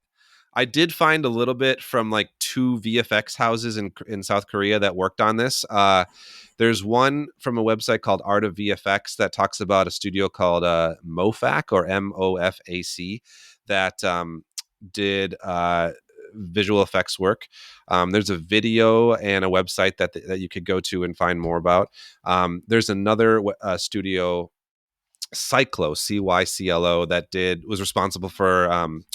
I did find a little bit from like 2 VFX houses in South Korea that worked on this. There's one from a website called Art of VFX that talks about a studio called MOFAC or MOFAC that did visual effects work. There's a video and a website that you could go to and find more about. There's another studio, Cyclo, CYCLO, that was responsible for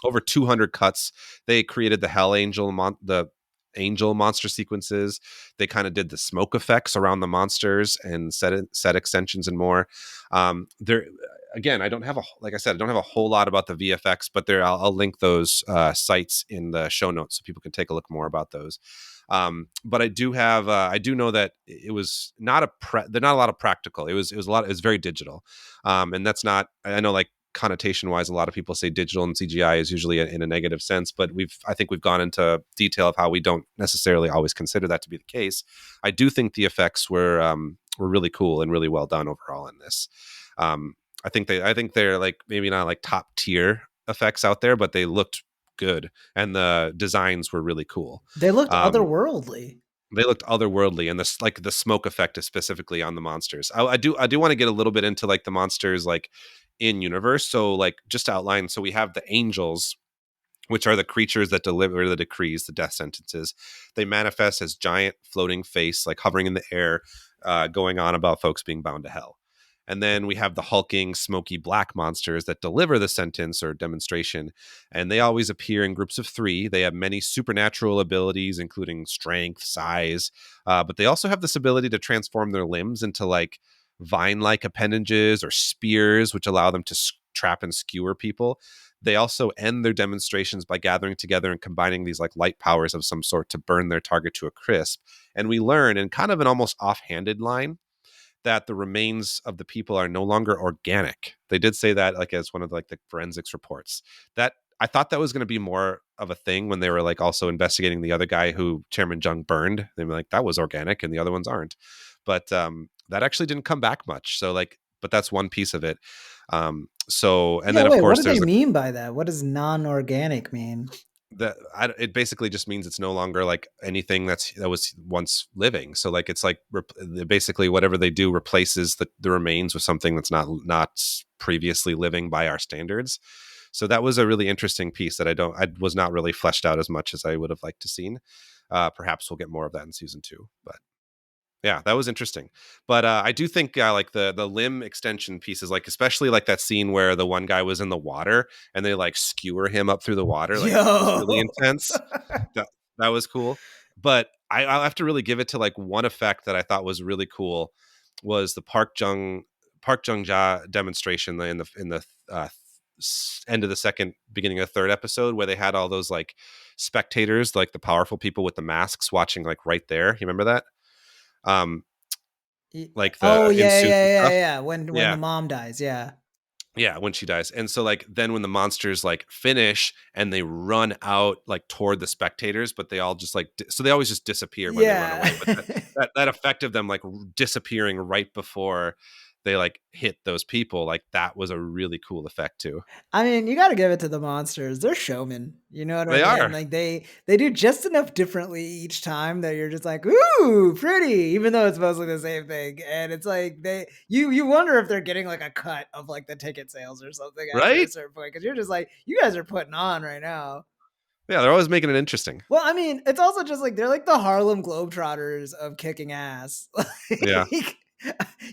over 200 cuts. They created the Hell Angel the angel monster sequences. They kind of did the smoke effects around the monsters and set extensions and more. There again, I don't have like I said, I don't have a whole lot about the VFX, but I'll link those sites in the show notes so people can take a look more about those. But I do have I do know that it was not they're not a lot of practical. It was a lot. It was very digital, and that's not. I know like connotation wise, a lot of people say digital and CGI is usually in a negative sense, but I think we've gone into detail of how we don't necessarily always consider that to be the case. I do think the effects were really cool and really well done overall in this. I think they're like maybe not like top tier effects out there, but they looked good and the designs were really cool. They looked Um, otherworldly. they looked otherworldly, and this like the smoke effect is specifically on the monsters. I do want to get a little bit into like the monsters like in universe. So like just to outline, so we have the angels, which are the creatures that deliver the decrees, the death sentences. They manifest as giant floating face, like hovering in the air, going on about folks being bound to hell. And then we have the hulking, smoky black monsters that deliver the sentence or demonstration. And they always appear in groups of 3. They have many supernatural abilities, including strength, size, but they also have this ability to transform their limbs into like vine like appendages or spears, which allow them to trap and skewer people. They also end their demonstrations by gathering together and combining these like light powers of some sort to burn their target to a crisp. And we learn in kind of an almost offhanded line that the remains of the people are no longer organic. They did say that like as one of like the forensics reports. That I thought that was going to be more of a thing when they were like also investigating the other guy who Chairman Jung burned. They were like that was organic and the other ones aren't. But that actually didn't come back much. So like, but that's one piece of it. So and Yeah, then of wait, what course do they there's mean by that? What does non-organic mean? it basically just means it's no longer like anything that was once living. So like it's like basically whatever they do replaces the remains with something that's not previously living by our standards. So that was a really interesting piece that I was not really fleshed out as much as I would have liked to seen. Perhaps we'll get more of that in season 2, but yeah, that was interesting. But I do think like the limb extension pieces, like especially like that scene where the one guy was in the water and they like skewer him up through the water, like that was really Yo. intense. that that was cool. But I'll have to really give it to like one effect that I thought was really cool was the Park Jung Ja demonstration in the end of the second, beginning of the third episode, where they had all those like spectators, like the powerful people with the masks watching like right there. You remember that? Um, like Oh the in yeah, suits yeah, and yeah, stuff. yeah. When the Yeah. mom dies, yeah. Yeah, when she dies. And so like then when the monsters like finish and they run out like toward the spectators, but they all just like so they always just disappear when they run Yeah. away. But that effect of them like disappearing right before they like hit those people, like that was a really cool effect too. I mean, you got to give it to the monsters. They're showmen. You know what I They mean? are. Like they do just enough differently each time that you're just like, ooh, pretty, even though it's mostly the same thing. And it's like you wonder if they're getting like a cut of like the ticket sales or something after a Right? certain point because you're just like, you guys are putting on right now. Yeah, they're always making it interesting. Well, I mean, it's also just like they're like the Harlem Globetrotters of kicking ass. Yeah. Like,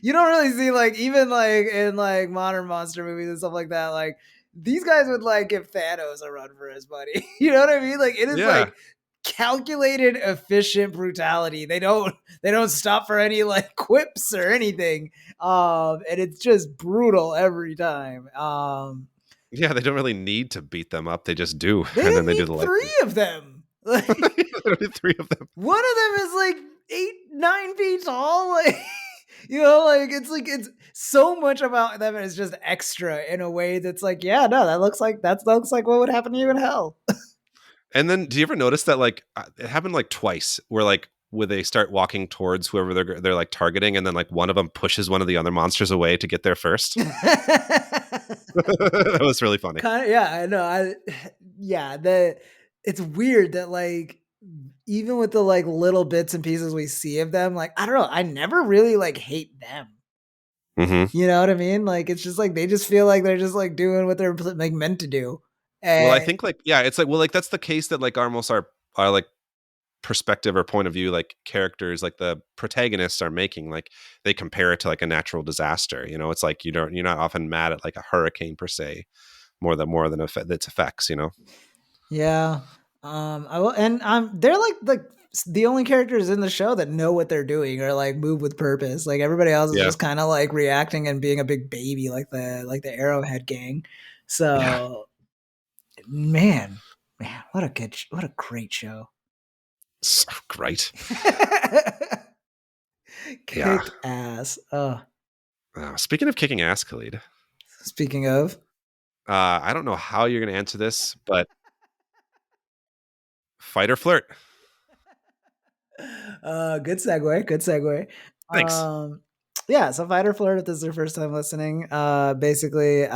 you don't really see like even like in like modern monster movies and stuff like that. Like these guys would like give Thanos a run for his money. You know what I mean? Like it is Yeah. like calculated, efficient brutality. They don't stop for any like quips or anything. And it's just brutal every time. Yeah, they don't really need to beat them up. They just do. They And then didn't they do need the like three of them. Like literally 3 of them. one of them is like 8, 9 feet tall. Like, you know, like it's so much about them is just extra in a way that's like, yeah, no, that looks like what would happen to you in hell. And then, do you ever notice that like it happened like twice, where they start walking towards whoever they're like targeting, and then like one of them pushes one of the other monsters away to get there first. That was really funny. Kind of, yeah, I know. Yeah, it's weird that like even with the like little bits and pieces we see of them, like I don't know, I never really like hate them. Hmm. You know what I mean? Like it's just like they just feel like they're just like doing what they're like meant to do. Well, I And think like yeah, it's like well, like that's the case that like almost our like perspective or point of view, like characters, like the protagonists are making, like they compare it to like a natural disaster. You know, it's like you're not often mad at like a hurricane per se, more than its effects. You know. yeah. I will, and they're like the only characters in the show that know what they're doing or like move with purpose. Like everybody else is Yeah. just kind of like reacting and being a big baby, like the Arrowhead gang. Yeah. So man, what a great show. So great. Yeah. Kick ass. Oh, Speaking of kicking ass, Khalid, speaking of, I don't know how you're going to answer this, but fight or flirt? good segue. Good segue. Thanks. Um, Yeah, so fight or flirt if this is your first time listening. Basically,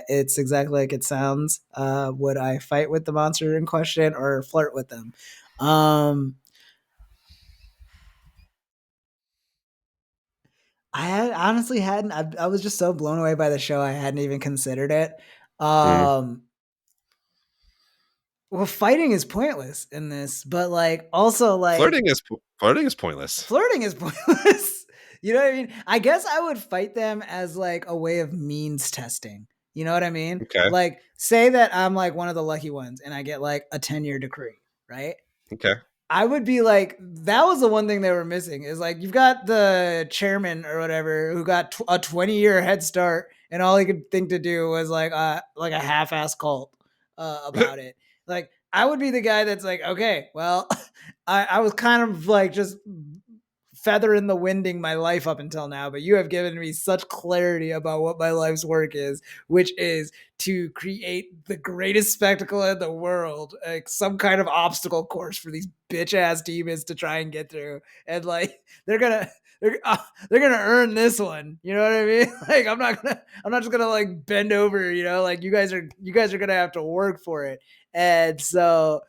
it's exactly like it sounds. Would I fight with the monster in question or flirt with them? Honestly hadn't. I was just so blown away by the show. I hadn't even considered it. Mm. Well, fighting is pointless in this, but like also like Flirting is pointless. flirting is pointless. You know what I mean? I guess I would fight them as like a way of means testing. You know what I mean? Okay. Like, say that I'm like one of the lucky ones and I get like a 10-year decree, right? Okay. I would be like, that was the one thing they were missing is like, you've got the chairman or whatever who got a 20-year head start and all he could think to do was like a half-ass cult about it. Like, I would be the guy that's like, okay, well, I was kind of like just feather in the winding my life up until now, but you have given me such clarity about what my life's work is, which is to create the greatest spectacle in the world, like some kind of obstacle course for these bitch ass demons to try and get through, and like they're gonna earn this one. You know what I mean? Like I'm not just gonna like bend over. You know, like you guys are gonna have to work for it, and so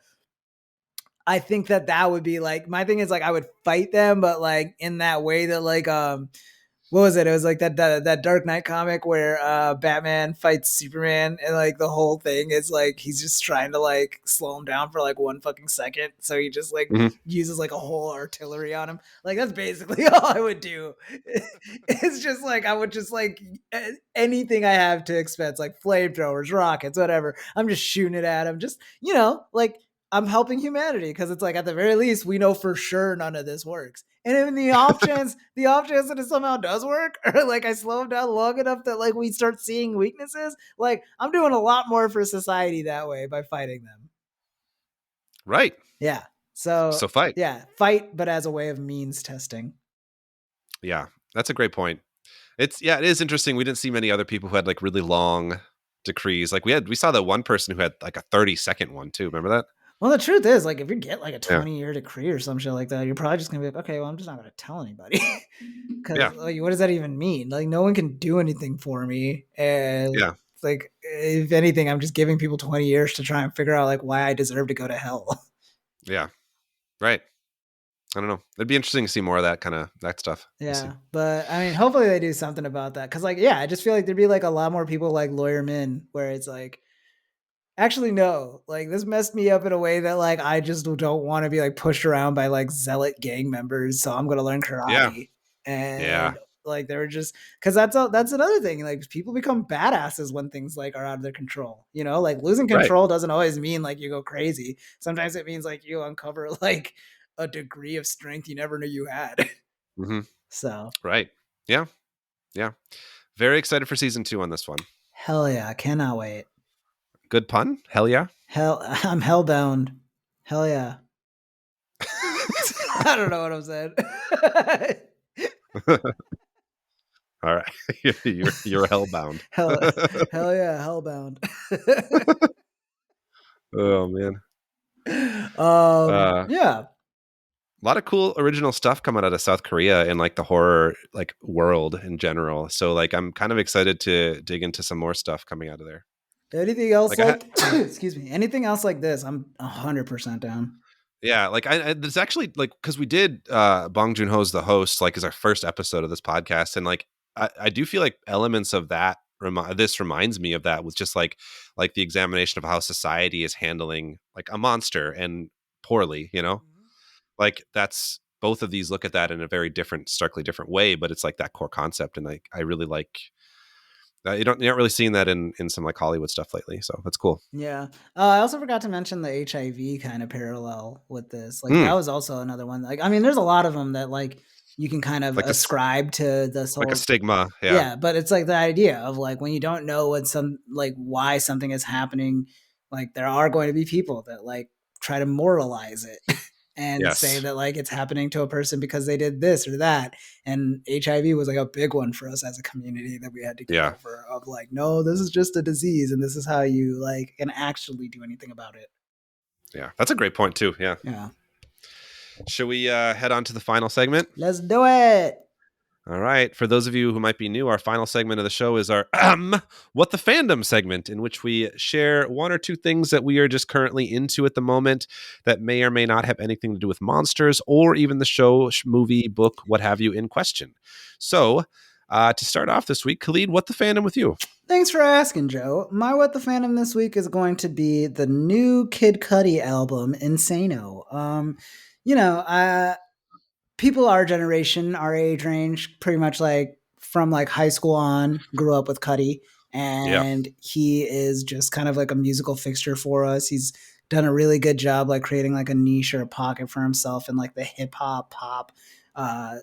I think that would be like my thing is like I would fight them, but like in that way that like what was it? It was like that Dark Knight comic where Batman fights Superman, and like the whole thing is like he's just trying to like slow him down for like 1 fucking second, so he just like Mhm. uses like a whole artillery on him. Like that's basically all I would do. It's just like I would just like anything I have to expense, like flamethrowers, rockets, whatever. I'm just shooting it at him. Just like I'm helping humanity because it's like at the very least we know for sure none of this works. And in the off chance that it somehow does work, or like I slow him down long enough that like we start seeing weaknesses, like I'm doing a lot more for society that way by fighting them. Right. Yeah. So fight. yeah, fight, but as a way of means testing. Yeah, that's a great point. It is interesting. We didn't see many other people who had like really long decrees. Like we saw that one person who had like a 30-second one too. Remember that? Well, the truth is, like, if you get like a Yeah. 20-year decree or some shit like that, you're probably just gonna be like, okay, well, I'm just not gonna tell anybody. Because Yeah. like, what does that even mean? Like, no one can do anything for me, and Yeah. like, if anything, I'm just giving people 20 years to try and figure out like why I deserve to go to hell. Yeah. Right. I don't know. It'd be interesting to see more of that stuff. We'll see. Yeah, but I mean, hopefully they do something about that. Because like, yeah, I just feel like there'd be like a lot more people like Lawyer Min, where it's like, actually, no. Like this messed me up in a way that like I just don't want to be like pushed around by like zealot gang members. So I'm gonna learn Yeah. karate. Yeah. And like they were just because that's another thing. Like people become badasses when things like are out of their control. You know, like losing Right. control doesn't always mean like you go crazy. Sometimes it means like you uncover like a degree of strength you never knew you had. Mm-hmm. So Right. Yeah. Yeah. Very excited for season 2 on this one. hell yeah, cannot wait. Good pun. Hell yeah. I'm hellbound. Hell yeah. I don't know what I'm saying. All right. you're hellbound. hell yeah, hellbound. Oh man. Yeah. A lot of cool original stuff coming out of South Korea and like the horror like world in general. So like I'm kind of excited to dig into some more stuff coming out of there. Anything else Like excuse me, anything else like this, I'm 100% down. Yeah, like I there's actually like because we did Bong Joon-ho's The Host like as our first episode of this podcast, and like I do feel like elements of that this reminds me of that with just like the examination of how society is handling like a monster and poorly, you know, like that's both of these look at that in a very different, starkly different way, but it's like that core concept, and like I really like. You're not really seeing that in some like Hollywood stuff lately, so that's cool. Yeah. I also forgot to mention the HIV kind of parallel with this. Like that was also another one. Like I mean, there's a lot of them that like you can kind of Like ascribe to this whole like a stigma, yeah, but it's like the idea of like when you don't know what some like why something is happening, like there are going to be people that like try to moralize it and say Yes. that like it's happening to a person because they did this or that. And HIV was like a big one for us as a community that we had to get Yeah. over of like, no, this is just a disease and this is how you like can actually do anything about it. Yeah, that's a great point too. Yeah. Yeah. Should we head on to the final segment? Let's do it. All right. For those of you who might be new, our final segment of the show is our What the Fandom segment, in which we share one or two things that we are just currently into at the moment that may or may not have anything to do with monsters or even the show, movie, book, what have you in question. So, to start off this week, Khalid, what the fandom with you? Thanks for asking, Joe. My What the Fandom this week is going to be the new Kid Cudi album, Insano. People our generation, our age range, pretty much like from like high school on, grew up with Cudi, Yeah. and he is just kind of like a musical fixture for us. He's done a really good job like creating like a niche or a pocket for himself in like the hip hop pop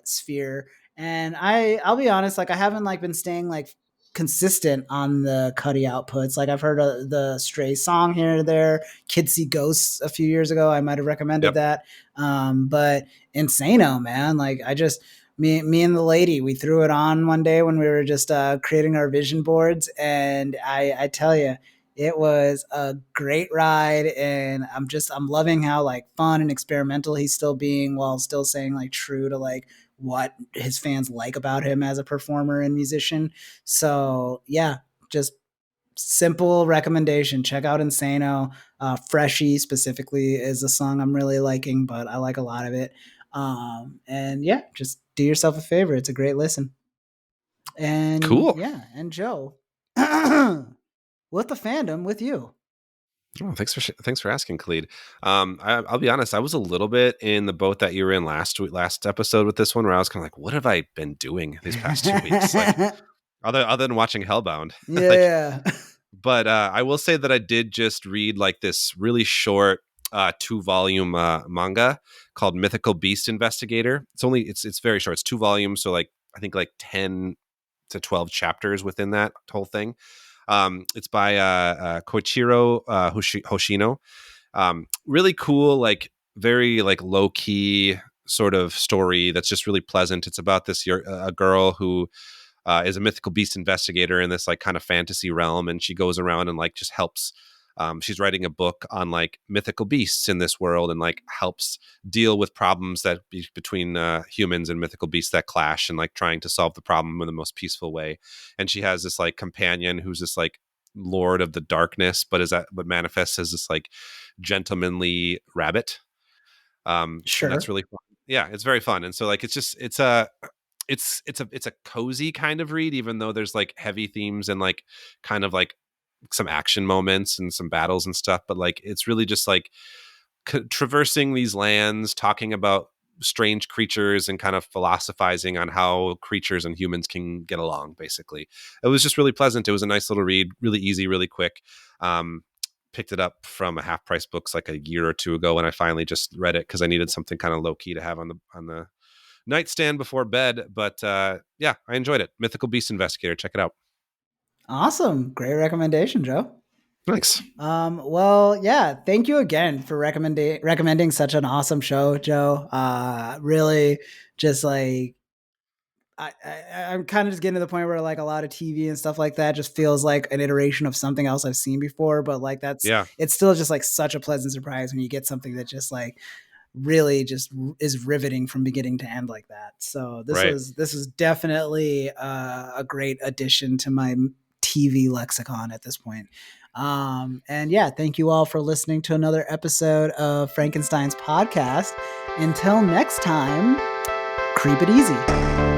sphere. And I'll be honest, like I haven't like been staying like consistent on the Cudi outputs. Like I've heard the Stray song here or there, Kids See Ghosts a few years ago. I might have recommended Yep. that. But Insano, man. Like I just me and the lady, we threw it on one day when we were just creating our vision boards, and I tell you, it was a great ride, and I'm loving how like fun and experimental he's still being while still saying like true to like what his fans like about him as a performer and musician. So yeah, just simple recommendation. Check out Insano. Freshy specifically is a song I'm really liking, but I like a lot of it. And yeah, just do yourself a favor. It's a great listen. And Cool. yeah, and Joe, what the fandom with you? Oh, thanks for asking, Khalid. I'll be honest. I was a little bit in the boat that you were in last episode with this one, where I was kind of like, "What have I been doing these past 2 weeks?" Like, other than watching Hellbound, like, Yeah. but I will say that I did just read like this really short 2-volume manga called Mythical Beast Investigator. It's very short. It's 2 volumes, so like I think like 10 to 12 chapters within that whole thing. It's by Koichiro Hoshino. Really cool, like very like low key sort of story that's just really pleasant. It's about a girl who is a mythical beast investigator in this like kind of fantasy realm, and she goes around and like just helps. She's writing a book on like mythical beasts in this world, and like helps deal with problems that between humans and mythical beasts that clash, and like trying to solve the problem in the most peaceful way. And she has this like companion who's this like lord of the darkness, but manifests as this like gentlemanly rabbit. And that's Sure. really fun. Yeah, it's very fun. And so like it's a cozy kind of read, even though there's like heavy themes and like kind of like some action moments and some battles and stuff. But like it's really just like traversing these lands, talking about strange creatures and kind of philosophizing on how creatures and humans can get along. Basically, it was just really pleasant. It was a nice little read, really easy, really quick. Picked it up from a half price books like a year or two ago, and I finally just read it because I needed something kind of low key to have on the nightstand before bed. But yeah, I enjoyed it. Mythical Beast Investigator. Check it out. Awesome. Great recommendation, Joe. Thanks. Well, yeah, thank you again for recommending such an awesome show, Joe. Really just like I'm kind of just getting to the point where like a lot of TV and stuff like that just feels like an iteration of something else I've seen before, but like Yeah. it's still just like such a pleasant surprise when you get something that just like really just is riveting from beginning to end like that. So Right. this was definitely a great addition to my TV lexicon at this point. And yeah, thank you all for listening to another episode of Frankenstein's podcast. Until next time, creep it easy.